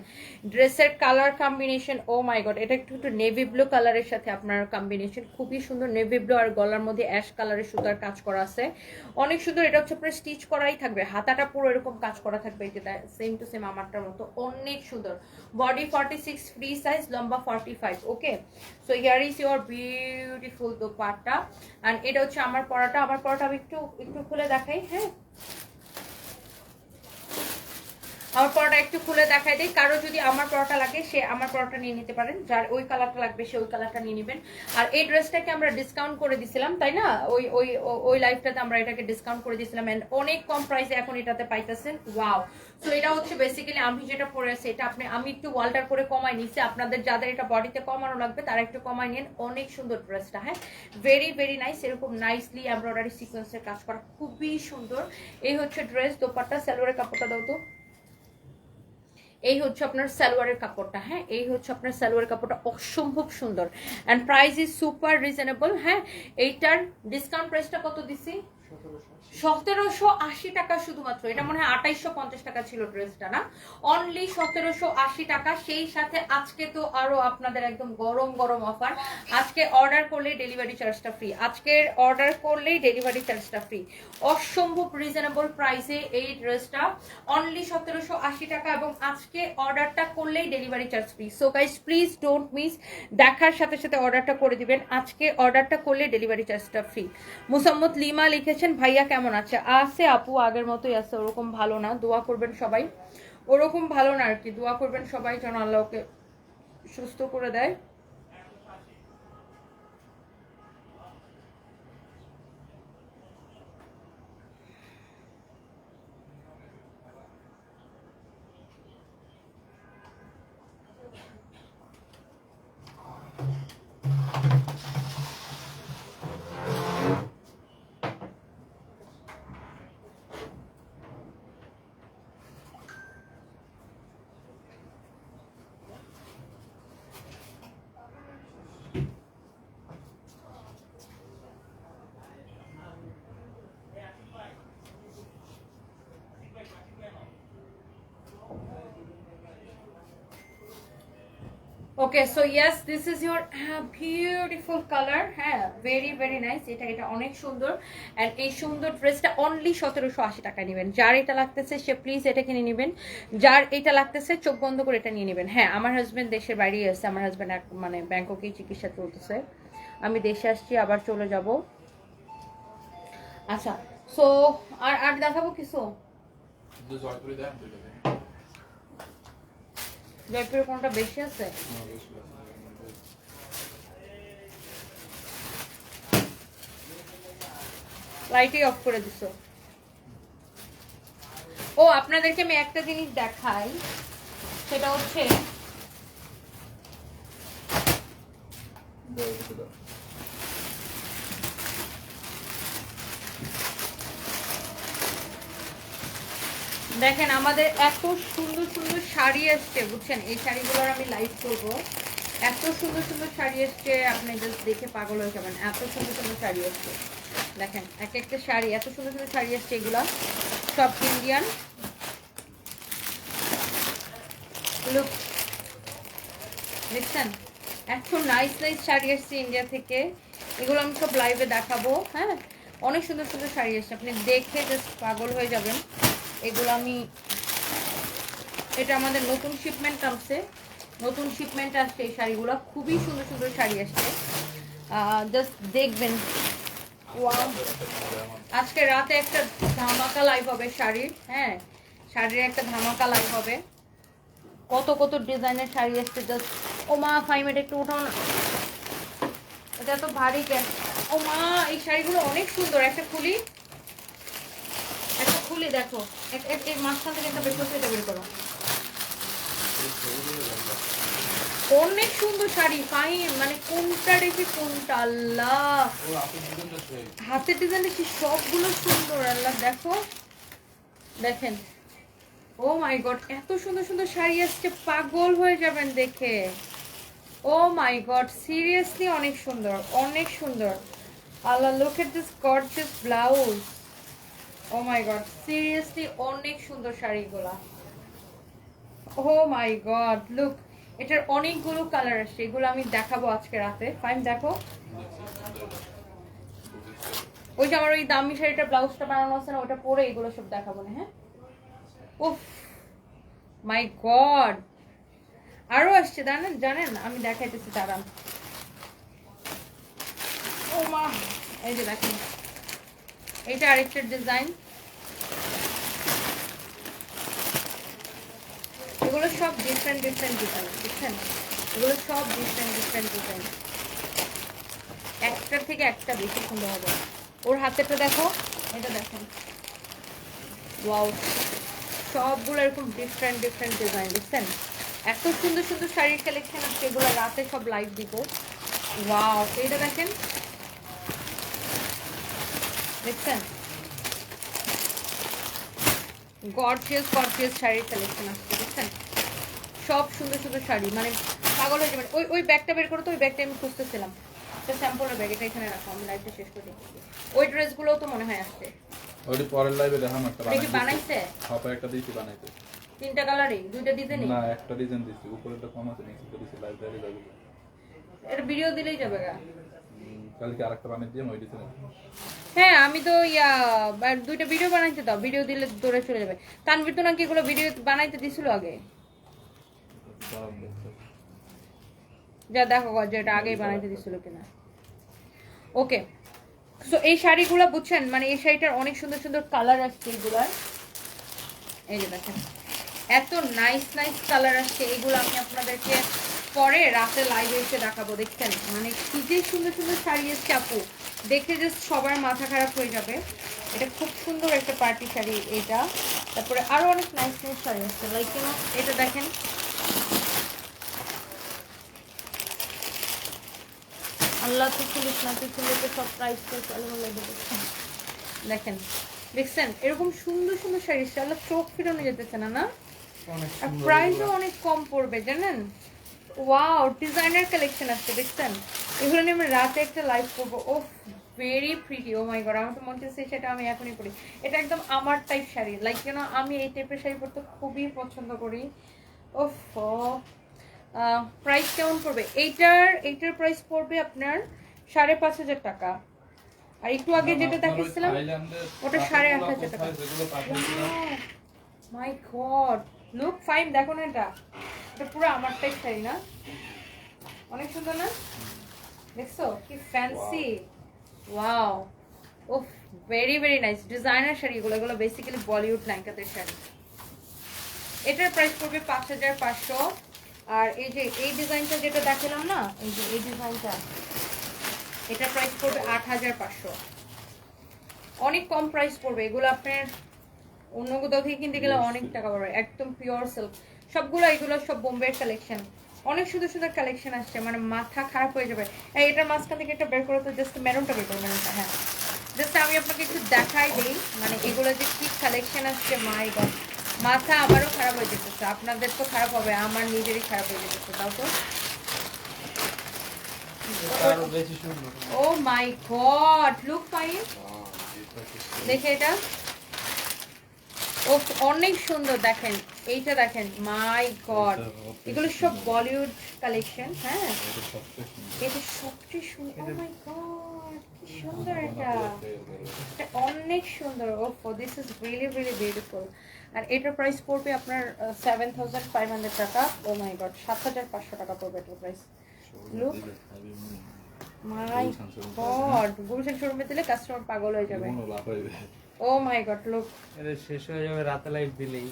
ড্রেসের colour combination, O my god, এটা একটু নেভি ব্লু কালারের সাথে আপনার কম্বিনেশন, খুবই সুন্দর। নেভি ব্লু আর গলার মধ্যে অ্যাশ কালারের সুতার কাজ করা আছে, অনেক সুন্দর। এটা হচ্ছে আপনার স্টিচ করাই থাকবে, হাতাটা পুরো এরকম কাজ করা থাকবে, এই যে সেম টু সেম আমারটার মতো, অনেক সুন্দর। বডি 46, ফ্রি সাইজ, লম্বা 45। Okay, so here is your beautiful dupatta. And এটা হচ্ছে আমার পরাটা। আমার পরাটা আমি একটু খুলে দেখাই। হ্যাঁ, আমার পরোটা একটু খুলে দেখাই দিই। কারো যদি আমার পরোটা লাগে সে আমার পরোটা নিয়ে নিতে পারেন, যার ওই কালারটা লাগবে সে ওই কালারটা নিয়ে নেবেন। আর এই ড্রেসটাকে আমরা ডিসকাউন্ট করে দিছিলাম, তাই না? ওই ওই ওই লাইফটাতে আমরা এটাকে ডিসকাউন্ট করে দিয়েছিলাম, এন্ড অনেক কম প্রাইসে এখন এটাতে পাইতেছেন। ওয়াও, সো এটা হচ্ছে বেসিক্যালি আমি যেটা পরে আছি এটা আমি একটু ওয়াল্টার করে কমাই নিচ্ছি। আপনাদের যাদের এটা বডিতে কমানো লাগবে তারা একটু কমাই নেন। অনেক সুন্দর ড্রেসটা। হ্যাঁ, ভেরি ভেরি নাইস। এরকম নাইসলি এমব্রয়ডারি সিকোয়েন্সের কাজ করা, খুবই সুন্দর। এই হচ্ছে ড্রেস, দোপাট্টা, সালোয়ারের কাপড়টা দাও তো। এই হচ্ছে আপনার সালোয়ারের কাপড়টা। হ্যাঁ, এই হচ্ছে আপনার সালোয়ারের কাপড়টা, অসম্ভব সুন্দর, and price is super reasonable. হ্যাঁ, এইটার ডিসকাউন্ট প্রাইসটা কত দিছি? 1780 টাকা শুধুমাত্র। এটা মনে হয় 2850 টাকা ছিল ড্রেসটা, না? অনলি 1780 টাকা। সেই সাথে আজকে তো আরো আপনাদের একদম গরম গরম অফার। আজকে অর্ডার করলেই ডেলিভারি চার্জটা ফ্রি। আজকের অর্ডার করলেই ডেলিভারি চার্জটা ফ্রি। অসম্ভব রিজনেবল প্রাইসে এই ড্রেসটা, অনলি 1780 টাকা, এবং আজকে অর্ডারটা করলেই delivery charge free. So guys please don't miss, দেখার সাথে সাথে অর্ডারটা করে দিবেন। আজকে অর্ডারটা করলে ডেলিভারি চার্জটা ফ্রি। মুসাম্মদ লিমা লিখেছেন, ভাইয়া কেমন আছে? আছে আপু, আগের মতোই আছে, ওরকম ভালো না। দোয়া করবেন সবাই, ওরকম ভালো না আর কি। দোয়া করবেন সবাই যেন আল্লাহ ওকে সুস্থ করে দেয়। Okay so yes this is your beautiful colour, হ্যাঁ ভেরি ভেরি নাইস। এটা অনেক সুন্দর অ্যান্ড এই সুন্দর ড্রেসটা অনলি 1780 টাকায় নেবেন। যার এটা লাগতেছে সে প্লিজ এটা কিনে নেবেন, যার এটা লাগতেছে চোখ বন্ধ করে এটা নিয়ে নেবেন। হ্যাঁ আমার হাজব্যান্ড দেশের বাইরেই আছে, আমার হাজব্যান্ড মানে ব্যাংককেই চিকিৎসা চলতেছে, আমি দেশে আসছি আবার চলে যাব। আচ্ছা সো আর দেখাবো কিছু? জয়পুরের কোনটা বেশি আছে? লাইটই অফ করে দিছো। ও আপনাদেরকে আমি একটা জিনিস দেখাই, সেটা হচ্ছে দেখেন আমাদের এত সুন্দর সুন্দর শাড়ি আসছে বুঝছেন, এই শাড়িগুলোর আমি লাইভ করবো। এত সুন্দর সুন্দর শাড়ি আসছে আপনি জাস্ট দেখে পাগল হয়ে যাবেন, এত সুন্দর সুন্দর শাড়ি আসছে। দেখেন এক একটা শাড়ি, এত সুন্দর সুন্দর শাড়ি আসছে, এগুলা সব ইন্ডিয়ান। লুক দেখছেন এত নাইস নাইস শাড়ি আসছে ইন্ডিয়া থেকে, এগুলো আমি সব লাইভে দেখাবো। হ্যাঁ অনেক সুন্দর সুন্দর শাড়ি আসছে, আপনি দেখে জাস্ট পাগল হয়ে যাবেন। এগুলো আমি, এটা আমাদের নতুন শিপমেন্ট আসছে, নতুন শিপমেন্ট আসছে এই শাড়িগুলো, খুবই সুন্দর সুন্দর শাড়ি আসছে, জাস্ট দেখবেন। ওয়াও আজকে রাতে একটা ধামাকা লাইভ হবে শাড়ির, হ্যাঁ শাড়ির একটা ধামাকা লাইভ হবে। কত কত ডিজাইনের শাড়ি আসছে জাস্ট। ও মা ফাইমেট একটু উঠাও না, এটা তো ভারী কেন। ও মা এই শাড়িগুলো অনেক সুন্দর, একটা খুলি, একটা খুলি দেখো, এর মাঝখান থেকে একটা বের করতে, এটা বের করো। অনেক সুন্দর শাড়ি ফাইন, মানে কোনটা রেখে কোনটা, আল্লাহ হাতের ডিজাইনটা কি সবগুলো সুন্দর, আল্লাহ দেখো দেখেন। ও মাই গড এত সুন্দর সুন্দর শাড়ি আসছে, পাগল হয়ে যাবেন দেখে। ও মাই গড সিরিয়াসলি অনেক সুন্দর, অনেক সুন্দর। আল্লাহ look at this gorgeous blouse. Oh my god seriously অনেক সুন্দর শাড়িগুলা। ও মাই গড লুক, এটার অনেকগুলো কালার আসছে, এগুলো আমি দেখাবো আজকে রাতে। ফাইন দেখো, ওই যে আমার ওই দামি শাড়িটার ব্লাউজটা বানানো আছে না, ওটা পরে এগুলো সব দেখাবো না। হ্যাঁ উফ মাই গড আরো আসছে জানেন জানেন, আমি দেখাইতেছি দাঁড়ান। ও মা এই যে দেখেন, এটা আরেকটা ডিজাইন, এগুলো সব ডিফারেন্ট ডিফারেন্ট ডিজাইন বুঝছেন, এগুলো সব ডিফারেন্ট ডিফারেন্ট ডিজাইন, একটার থেকে একটা বেশি সুন্দর হবে। ওর হাতেরটা দেখো, এটা দেখেন ওয়াও, সবগুলো এরকম ডিফারেন্ট ডিফারেন্ট ডিজাইন বুঝছেন। এত সুন্দর সুন্দর শাড়ির কালেকশন আছে, এগুলো রাতে সব লাইভ দিব। ওয়াও এটা দেখেন দেখছেন, গর্জিয়াস গর্জিয়াস শাড়ির কালেকশন আসছে দেখছেন, সব সুন্দর সুন্দর শাড়ি, মানে পাগল হয়ে যাবেন। ওই ওই ব্যাগটা বের করো তো, ওই ব্যাগটা আমি খুঁজতেছিলাম, এটা স্যাম্পলের ব্যাগ, এটা এখানে রাখো, আমি লাইভটা শেষ করে দিচ্ছি। ওই ড্রেসগুলোও তো মনে হয় আসছে, ওইটি পরের লাইভে দেখাম একটা এটা কি বানাইছে? হাফ একটা দিয়েছি বানাইতে, তিনটা কালারই, দুইটা ডিজাইনই না একটা ডিজাইন দিয়েছি, উপরেরটা কম আছে নিচেরটা দিয়েছি লাইব্রেরি যাবে। এটা ভিডিও দিলেই যাবে গা। কালকে আরেকটা বানিয়ে দিয়ে ওই ডিজাইন। হ্যাঁ আমি তো দুইটা ভিডিও বানাইতে দাও, ভিডিও দিলে দৌড়ে চলে যাবে। তানভীর তো নাকি এগুলো ভিডিও বানাইতে দিছিল আগে, যা দেখো যে এটা আগেই বানাইতে দিছিল কিনা। ওকে সো এই শাড়িগুলো বুঝছেন, মানে এই শাড়িটার অনেক সুন্দর সুন্দর কালার আসছে এগুলার, এই যে দেখেন এত নাইস নাইস কালার আসছে, এগুলো আমি আপনাদেরকে পরে রাতে লাইভে এসে দেখাবো। দেখছেন মানে কি যে সুন্দর সুন্দর শাড়ি এসছে আপু, দেখে জাস্ট সবার মাথা খারাপ হয়ে যাবে। এটা খুব সুন্দর একটা পার্টি শাড়ি এটা, তারপরে আরো অনেক নাইস নাইস শাড়ি আসছে, লাইক কেন এটা দেখেন, আল্লাহ তো খুলিস না, তুই খুলে তো সব প্রাইস তো দেখেন দেখছেন এরকম সুন্দর সুন্দর শাড়ি, আল্লাহ চোখ ফিরানো যেতেছে না, না আর প্রাইসও অনেক কম পড়বে জানেন। ওয়াও ডিজাইনার কালেকশন আসছে দেখছেন, এগুলো নিয়ে আমি রাতে একটা লাইভ করবো। ও very pretty, O my god আমার তো মনে হচ্ছে সেটা আমি এখনই পরি। এটা একদম আমার টাইপ শাড়ি, লাইক কেন আমি এই টাইপের শাড়ি পরতে খুবই পছন্দ করি। ওফ প্রাইস কেমন পড়বে এইটার প্রাইস পড়বে আপনার 5,500 টাকা। আর একটু আগে যেটা দেখাচ্ছিলাম ওটা 8,500 টাকা। মাই গড, লুক ফাইন। দেখো না এটা পুরো আমার টাইপ শাড়ি না, অনেক সুন্দর না? দেখছো কি ফ্যান্সি, ওয়াও, ওফ, very very nice designer sari এগুলো। এগুলো বেসিক্যালি বলিউড নায়িকাদের শাড়ি। এটার প্রাইস পড়বে 5,500। আর এই যে এই ডিজাইনটা যেটা দেখালাম না, এই যে এই ডিজাইনটা, এটার প্রাইস পড়বে 8,500। অনেক কম প্রাইস পড়বে এগুলো। আপনার অন্য কোথাও থেকে কিনতে গেলে অনেক টাকা পড়বে। একদম পিওর সিল্ক সবগুলো, এগুলো সব বোম্বের কালেকশন। অনেক সুন্দর সুন্দর কালেকশন আসছে, মানে মাথা খারাপ হয়ে যাবে। এই এটার মাঝখান থেকে একটা বের করে তো, জাস্ট মেরুনটা বের করো, মেরুনটা। হ্যাঁ, জাস্ট আমি আপনাকে একটু দেখাই দিই, মানে এগুলো যে কি কালেকশন আসছে, মাই গড, মাথা আমারও খারাপ হয়ে যেতেছে। আপনাদের তো খারাপ হবে, আমার নিজেরই খারাপ হয়ে যেতেছে। তাও তো ও মাই গড, লুক ফাইন। দেখে এটা, ও অনেক সুন্দর। দেখেন এইটা, দেখেন, মাই গড, এগুলো সব বলিউড কালেকশন। হ্যাঁ, এটা সবচেয়ে সুন্দর। ও মাই গড, কি সুন্দর এটা, এটা অনেক সুন্দর। Oh this is really really beautiful. আর এটার প্রাইস পড়বে আপনার 7,500 টাকা। ও মাই গড, 7,500 টাকা পড়বে এটার প্রাইস। লুক, মাই গড, গুলশান শোরুমে দিলে কাস্টমার পাগল হয়ে যাবে। ও মাই গড, লুক, এটা শেষ হয়ে যাবে রাতে লাইভ দিলেই।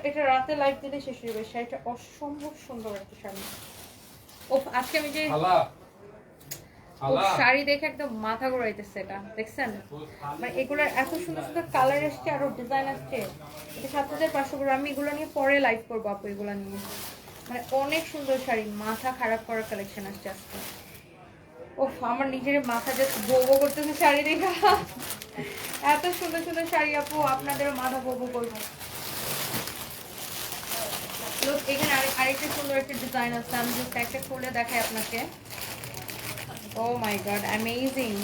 এটা রাতে লাইভ দিলে শেষ হয়ে যাবে। শাড়িটা অসম্ভব সুন্দর একটা শাড়ি। ও আজকে আমি যে শাড়ি দেখে একদম মাথা ঘুরাইতেছে। এটা দেখছেন, মানে এগুলোর এত সুন্দর সুন্দর কালার আসছে, আরো ডিজাইন আসছে। এটা 7,500 করে। আমি এগুলো নিয়ে পরে লাইভ করবো আপু, এগুলো নিয়ে। মানে অনেক সুন্দর শাড়ি, মাথা খারাপ করার কালেকশন আসছে আজকে। ও আমার নিজের মাথা যে বউ করতেছে শাড়ি দেখা। এত সুন্দর সুন্দর শাড়ি আপু, আপনাদেরও মাথা বউ করবো। লোক, এখানে আরেকটা সুন্দর একটা ডিজাইন আছে, আমি জাস্ট একটা খুলে দেখাই আপনাকে। Oh my god, amazing.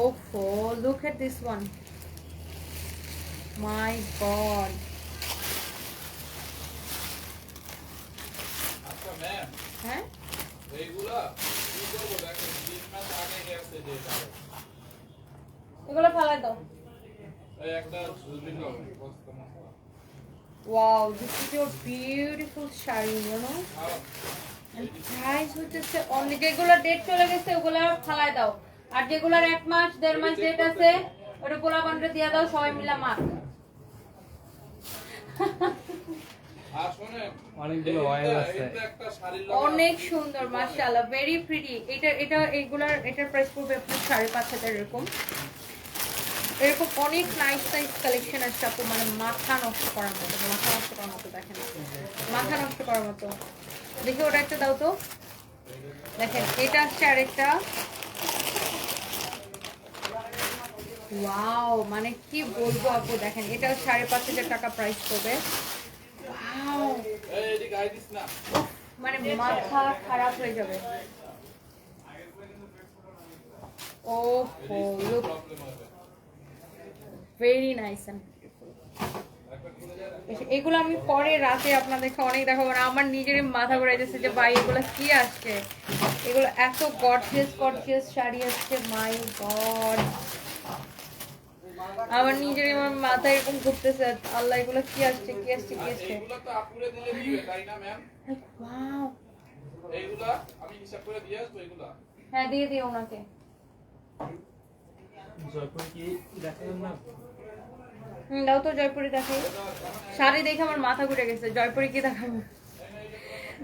ওফো, look at this one, my god. হ্যাঁ, এগুলো ফালাই দাও। Wow, this is your beautiful sari, you know? And price হচ্ছে only, যেগুলো ডেট চলে গেছে ওগুলো ফালাই দাও। আর যেগুলোর 1 মাস 1.5 মাস ডেট আছে ওটা পোলা বান্ডে দিয়ে দাও, সবাই মিলে মার। অনেকগুলো অয়েল আছে, অনেক সুন্দর, মাশাআল্লাহ, ভেরি প্রিটি। এটার প্রাইস পড়বে আপনার 5,500 এরকম। এরকম অনেক নাইস নাইস কালেকশন আসছে আপু, মানে মাথা নষ্ট করার মতো, মাথা নষ্ট করার মতো। দেখেন, মাথা নষ্ট করার মতো। দেখি ওটা একটা দাও তো। দেখেন, এটা আসছে আরেকটা। ওয়াও, মানে কি বলবো আপু, দেখেন, এটা 5,500 টাকা প্রাইস পড়বে। ওয়াও, মানে মাথা খারাপ হয়ে যাবে। Oh look very nice and beautiful. এগুলো আমি পরে রাতে আপনাদেরকে অনেক দেখাবো না, আমার নিজেরই মাথা ঘুরাইতেছে যে ভাই এগুলো কি আসছে। এগুলো এত গর্জিয়াস গর্জিয়াস শাড়ি আসছে, মাই গড, আমার নিজেরই আমার মাথা এরকম ঘুরতেছে। আল্লাহ, এগুলো কি আসছে, কি আসছে, কি আসছে। এগুলো তো আপুরে দিলে দিবে তাই না ম্যাম? ওয়াও, এইগুলা আমি হিসাব করে দিয়ে আসবো। এগুলা হ্যাঁ, দিয়ে দিও ওনাকে। জয়পুর কি দেখাবেন না? দাও তো, জয়পুরি দেখাই। শাড়ি দেখে আমার মাথা ঘুরে গেছে, জয়পুরি কি দেখাবো।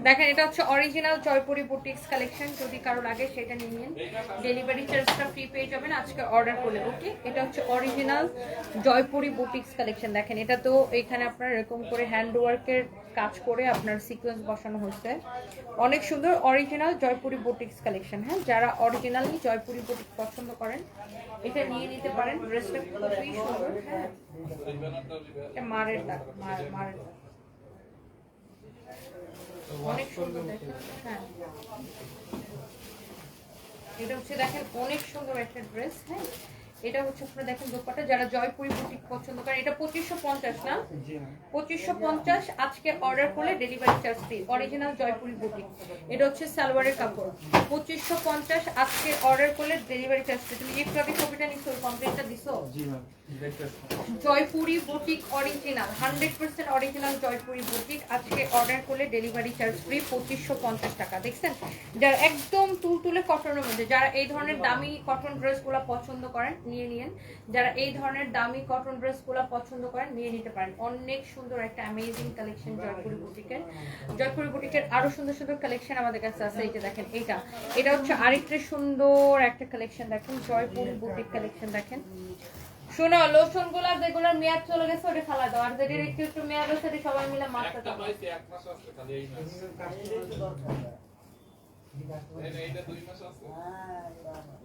দেখেন, এটা হচ্ছে অরিজিনাল জয়পুরি বুটিক্স কালেকশন। যদি কারো লাগে সেটা নিয়ে নিন, ডেলিভারি চার্জটা ফ্রি পেয়ে যাবেন আজকে অর্ডার করলে। ওকে, এটা হচ্ছে অরিজিনাল জয়পুরি বুটিক্স কালেকশন। দেখেন, এটা তো এখানে আপনার এরকম করে হ্যান্ড ওয়ার্কের কাজ করে আপনার সিকোয়েন্স বসানো হয়েছে, অনেক সুন্দর অরিজিনাল জয়পুরি বুটিক্স কালেকশন। হ্যাঁ, যারা অরিজিনালি জয়পুরি বুটিক পছন্দ করেন এটা নিয়ে নিতে পারেন। ড্রেসটা খুবই সুন্দর। হ্যাঁ, এটা মারের দাগ, মারের দাগ, অনেক সুন্দর। দেখেন, হ্যাঁ, এটা হচ্ছে দেখেন অনেক সুন্দর একটা ড্রেস। হ্যাঁ, এটা হচ্ছে আপনারা দেখেন দোপাট্টা, যারা জয়পুরি বুটিক পছন্দ করেন, এটা 2550 না, 2550 আজকে অর্ডার করলে delivery charge free, original Jaipuri boutique. এটা হচ্ছে সালোয়ারের কাপড়, 2550 আজকে অর্ডার করলে ডেলিভারি চার্জ ফ্রি। তুমি একটু আগে কপিটা নিছো, কমপ্লিটটা দিছো? জি ma'am. Jaipuri boutique original, 100% original Jaipuri boutique, আজকে অর্ডার করলে ডেলিভারি চার্জ ফ্রি 2550 টাকা। দেখছেন, যারা একদম তুলতুলে কটনের মধ্যে, যারা এই ধরনের দামি কটন ড্রেসগুলো পছন্দ করেন নিয়ে নিন, যারা এই ধরনের দামি কটন ড্রেসগুলো পছন্দ করেন নিয়ে নিতে পারেন। অনেক সুন্দর একটা অ্যামেজিং কালেকশন জয়পুরি বুটিকের। জয়পুরি বুটিকের আরো সুন্দর সুন্দর কালেকশন আমাদের কাছে আছে। এই যে দেখেন, এটা হচ্ছে আরেকটা সুন্দর একটা কালেকশন। দেখেন জয়পুরি বুটিক কালেকশন দেখেন। শোনো, লোশন গুলা যেগুলোর মেয়াদ চলে গেছে ওটা ফালা দাও, আর যেটা একটু একটু মেয়াদ আছে সেটা সবাই মিলে মারতে দাও। এক মাস আছে খালি এই মাস। এইটা 2 মাস আছে।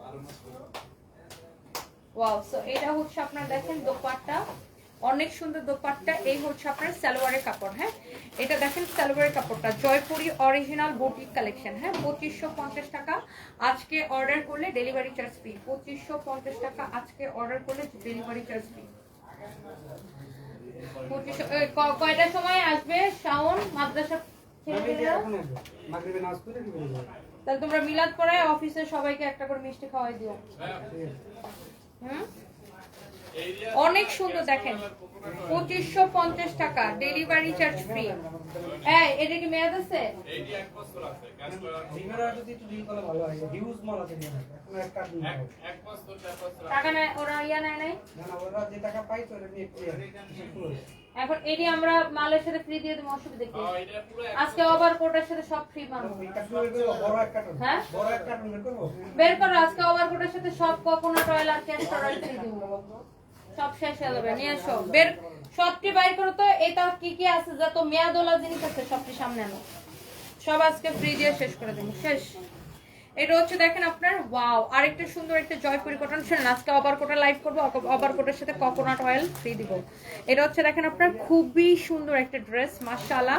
12 মাস করে। ওয়াও, সো এটা হচ্ছে আপনারা দেখেন দোপাট্টা, অনেক সুন্দর দোপাট্টা। এই হচ্ছে আপনার সালোয়ারের কাপড়। হ্যাঁ, এটা দেখেন সালোয়ারের কাপড়টা, জয়পুরি অরিজিনাল বুটিক কালেকশন। হ্যাঁ, 2550 টাকা আজকে অর্ডার করলে ডেলিভারি চার্জ ফ্রি, 2550 টাকা আজকে অর্ডার করলে ডেলিভারি চার্জ ফ্রি। 2500 কয়টার সময় আসবে শাওন মাদ্রাসা ছেলেমেয়েরা? তাহলে তোমরা মিলাদ করায় অফিসের সবাইকে একটা করে মিষ্টি খাওয়াই দিও। হুম, অনেক সুন্দর দেখেন, 2550 টাকা ডেলিভারি চার্জ ফ্রি। এই এটা কি মেয়াদ আছে? এইটি 1 বছর আছে। কাজ করা জিমেরা যদি একটু ডিল করলে ভালো হয়, হিউজ মাল আছে না এখন একটা দিন 1 বছর 4 বছর টাকা নাই ওরা, ইয়া নাই নাই না না, ওরা যে টাকা পাইতো ওটা নিয়ে এখন এটি আমরা মালের সাথে ফ্রি দিয়ে দেবো, অসুবিধা কি? এটা পুরো আজকে ওভার কোটের সাথে সব ফ্রি মানবো। বড় এক কার্টুন, হ্যাঁ বড় এক কার্টুন বের করবো। বের করো, আজকে ওভার কোটের সাথে সব কোকোনাট অয়েল আর ক্যাস্টর অয়েল ফ্রি দিব। সব শেষ হয়ে যাবে, নিয়ে এসো, বের সবটি বাইর করো তো। এটা কি কি আছে যত মেয়াদওয়ালা জিনিস আছে সবটি সামনে আনো, সব আজকে ফ্রি দিয়ে শেষ করে দেবো, শেষ। এটা হচ্ছে দেখেন আপনার, ওয়াও, আরেকটা সুন্দর একটা জয়পুরি কটন। শুনেন, আজকে ওভার কোটা লাইভ করবো, ওভার কোটের সাথে কোকোনাট অয়েল ফ্রি দিব। এটা হচ্ছে দেখেন আপনার খুবই সুন্দর একটা ড্রেস, মাশাআল্লাহ,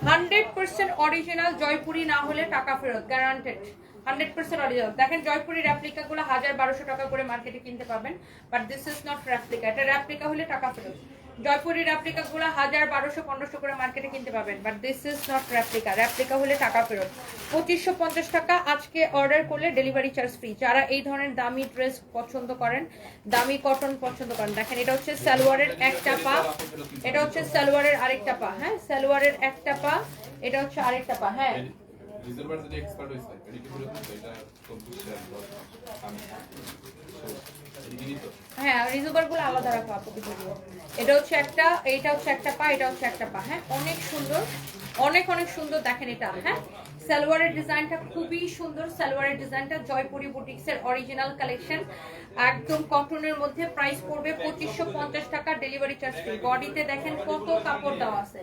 100% অরিজিনাল জয়পুরি না হলে টাকা ফেরত, গ্যারান্টেড 100% অরিজিনাল। দেখেন জয়পুরি রেপ্লিকা গুলো 1000-1200 টাকা করে মার্কেটে কিনতে পাবেন, but this is not replica. এটা রেপ্লিকা হলে টাকা ফেরত। জয়পুরি রেপ্লিকা গুলো 1000-1200-1500 করে মার্কেটে কিনতে পাবেন, but this is not replica. Replica হলে টাকা ফেরত। 2550 টাকা আজকে অর্ডার করলে ডেলিভারি চার্জ ফ্রি। যারা এই ধরনের দামি ড্রেস পছন্দ করেন, দামি কটন পছন্দ করেন, দেখেন এটা হচ্ছে সালোয়ারের একটা পা, এটা হচ্ছে সালোয়ারের আরেকটা পা। হ্যাঁ, সালোয়ারের একটা পা, এটা হচ্ছে আরেকটা পা। হ্যাঁ, রিজার্ভার যদি এক্সপার্ট হইছে এটা কি বলে এটা কমপ্লিট আমি হ্যাঁ, রিজার্ভার গুলো আলাদা রাখো আপু। এটা হচ্ছে একটা, এটা হচ্ছে একটা পা, এটা হচ্ছে একটা পা। হ্যাঁ, অনেক সুন্দর, অনেক অনেক সুন্দর দেখেন এটা। হ্যাঁ, সালোয়ারের ডিজাইনটা খুবই সুন্দর, সালোয়ারের ডিজাইনটা জয়পুরি বুটিক্স এর অরিজিনাল কালেকশন, একদম কটনের মধ্যে। প্রাইস পড়বে 2550 টাকা, ডেলিভারি চার্জ ফ্রি। বডিতে দেখেন কত কাপড় দেওয়া আছে।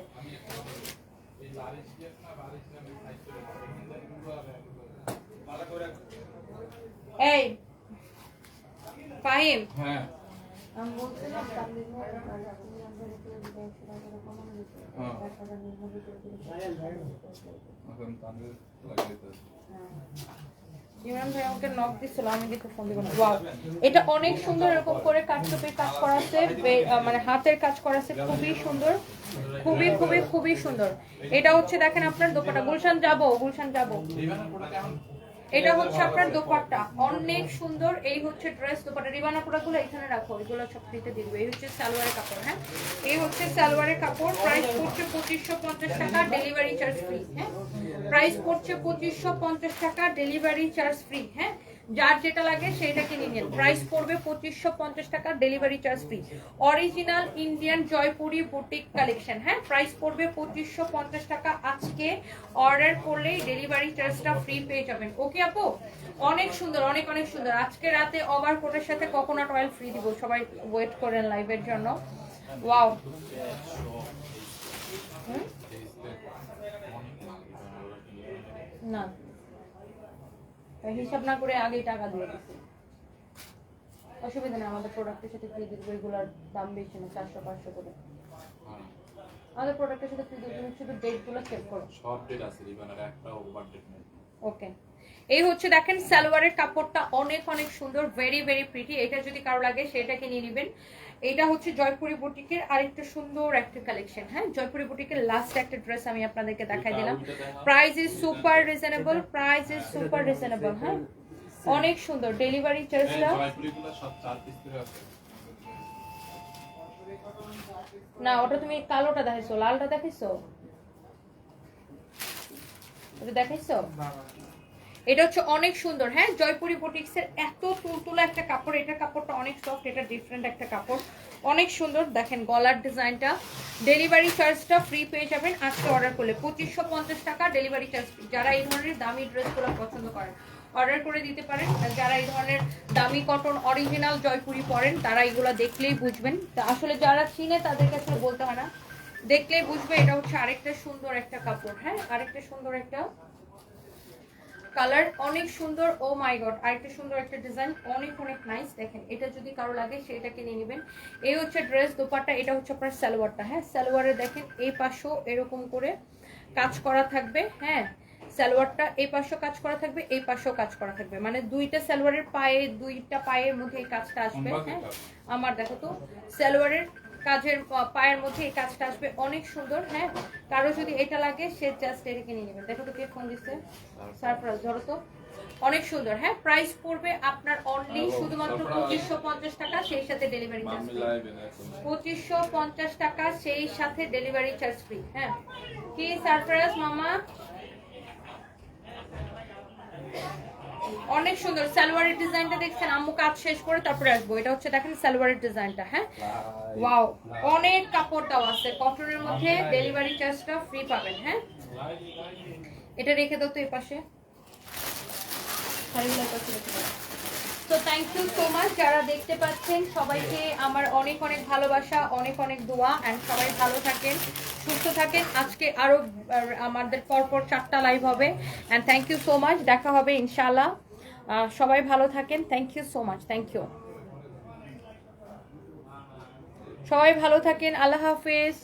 এই ফাহিম, হ্যাঁ আমি বলছিলাম এখন তানভীর লাগাইতে ইমরান ভাই আমাকে নক দিছিল, আমি দেখে ফোন দিব না। ওয়াও, এটা অনেক সুন্দর, এরকম করে কাটটুপির কাজ করা আছে, মানে হাতের কাজ করা আছে, খুবই সুন্দর, খুবই খুবই খুবই সুন্দর। এটা হচ্ছে দেখেন আপনার দোপাট্টা, গুলশান যাব, গুলশান যাব। এটা হচ্ছে আপনার দোপাট্টা, অনেক সুন্দর। এই হচ্ছে ড্রেস দোপাট্টা। রিবানা প্রোডাক্টগুলো এখানে রাখো, এগুলো সব ফ্রিতে দিয়ে দিবে। এই হচ্ছে সালোয়ারের কাপড়। হ্যাঁ, এই হচ্ছে সালোয়ারের কাপড়। প্রাইস পড়ছে 2550 টাকা, ডেলিভারি চার্জ ফ্রি। হ্যাঁ, প্রাইস পড়ছে 2550 টাকা, ডেলিভারি চার্জ ফ্রি। হ্যাঁ, যার যেটা লাগে সেইটা কিনে নিন। প্রাইস পড়বে 2550 টাকা, delivery charge free. Original Indian Jaipuri boutique collection. হ্যাঁ, প্রাইস পড়বে 2550 টাকা। আজকে অর্ডার করলেই ডেলিভারি চার্জটা ফ্রি পেয়ে যাবেন। ওকে আপু, অনেক সুন্দর, অনেক অনেক সুন্দর। আজকে রাতে ওভার কোটের সাথে কোকোনাট অয়েল ফ্রি দিব, সবাই ওয়েট করেন লাইভের জন্য। ওয়াও, না হিসাব না করে আগেই টাকা দিয়ে দিচ্ছি, অসুবিধা নেই। আমাদের প্রোডাক্টের সাথে ফ্রি দিব, এগুলোর দাম বেশি না, 400-500 করে। আমাদের প্রোডাক্টের সাথে তুমি শুধু ডেটগুলো চেক করো। শর্ট ডেট আছে রিবানের, একটা ওভার ডেট নেই। ওকে, এই হচ্ছে দেখেন সালোয়ারের কাপড়টা অনেক অনেক সুন্দর, ভেরি ভেরি প্রিটি। এটা যদি কারো লাগে সেটাকে নিয়ে নেবেন। এটা হচ্ছে জয়পুরি বুটিকের আরেকটা সুন্দর একটা কালেকশন। হ্যাঁ, জয়পুরি বুটিকের লাস্ট একটা ড্রেস আমি আপনাদেরকে দেখাই দিলাম। Price is super reasonable, price is super reasonable. হ্যাঁ, অনেক সুন্দর। ডেলিভারি চার্জটা জয়পুরিগুলো সব 4 পিস করে আছে। না, ওটা তুমি কালোটা দেখাইছো, লালটা দেখাইছো, ওটা দেখাইছো। এটা হচ্ছে অনেক সুন্দর। হ্যাঁ, জয়পুরি বুটিক্স এর এত তুলতুলা একটা কাপড়, এটার কাপড়টা অনেক সফট, এটা ডিফারেন্ট একটা কাপড়, অনেক সুন্দর। দেখেন গলার ডিজাইনটা। ডেলিভারি চার্জটা ফ্রি পেয়ে যাবেন আজকে অর্ডার করলে 2550 টাকা ডেলিভারি চার্জ ফ্রি। যারা এই ধরনের দামি ড্রেসগুলো পছন্দ করেন অর্ডার করে দিতে পারেন। আর যারা এই ধরনের দামি কটন অরিজিনাল জয়পুরি পরেন তারা এগুলো দেখলেই বুঝবেন। তা আসলে যারা চিনে তাদের কাছে বলতে হয় না, দেখলেই বুঝবে। এটা হচ্ছে আরেকটা সুন্দর একটা কাপড়। হ্যাঁ, আরেকটা সুন্দর একটা কালার, অনেক সুন্দর। ও মাই গড, আরেকটা সুন্দর একটা ডিজাইন, অনেক অনেক নাইস। দেখেন এটা যদি কারো লাগে সেটাকে নিয়ে নেবেন। এই হচ্ছে ড্রেস দোপাট্টা, এটা হচ্ছে আপনার সালোয়ারটা। হ্যাঁ, সালোয়ারে দেখেন এই পাশেও এরকম করে কাজ করা থাকবে। হ্যাঁ, সালোয়ারটা এই পাশেও কাজ করা থাকবে, এই পাশেও কাজ করা থাকবে, মানে দুইটা সালোয়ারের পায়ে, দুইটা পায়ের মধ্যে এই কাজটা আসবে। হ্যাঁ, আমার দেখো তো সালোয়ারের কাজের পায়ের মধ্যে এই কাজটা আসবে, অনেক সুন্দর। হ্যাঁ, কারো যদি এটা লাগে সে জাস্ট এটাকে নিয়ে নেবেন। দেখো তো কে ফোন দিচ্ছে, সারপ্রাইজ, ধরো তো, অনেক সুন্দর। হ্যাঁ, প্রাইস পড়বে আপনার অনলি শুধুমাত্র 2550 টাকা, সেই সাথে ডেলিভারি চার্জ ফ্রি। 2550 টাকা, সেই সাথে ডেলিভারি চার্জ ফ্রি। হ্যাঁ, কি সারপ্রাইজ মামা, অনেক সুন্দর। সালোয়ারের ডিজাইনটা দেখছেন, আম্মু কাজ শেষ করে তারপরে আসবো। এটা হচ্ছে দেখেন সালোয়ারের ডিজাইনটা। হ্যাঁ, ওয়াও, অনেক কাপড় দেওয়া আছে কটনের মধ্যে, ডেলিভারি চার্জটা ফ্রি পাবেন। হ্যাঁ, এটা রেখে দাও তো এই পাশে, তো থ্যাংক ইউ সো মাচ যারা দেখতে পাচ্ছেন সবাইকে আমার অনেক অনেক ভালোবাসা, অনেক অনেক দোয়া, এন্ড সবাই ভালো থাকেন, সুস্থ থাকেন। আজকে আরো আমাদের পরপর 4টা লাইভ হবে, and thank you so much, দেখা হবে ইনশাআল্লাহ। সবাই ভালো থাকেন, thank you so much, thank you, সবাই ভালো থাকেন, আল্লাহ হাফেজ।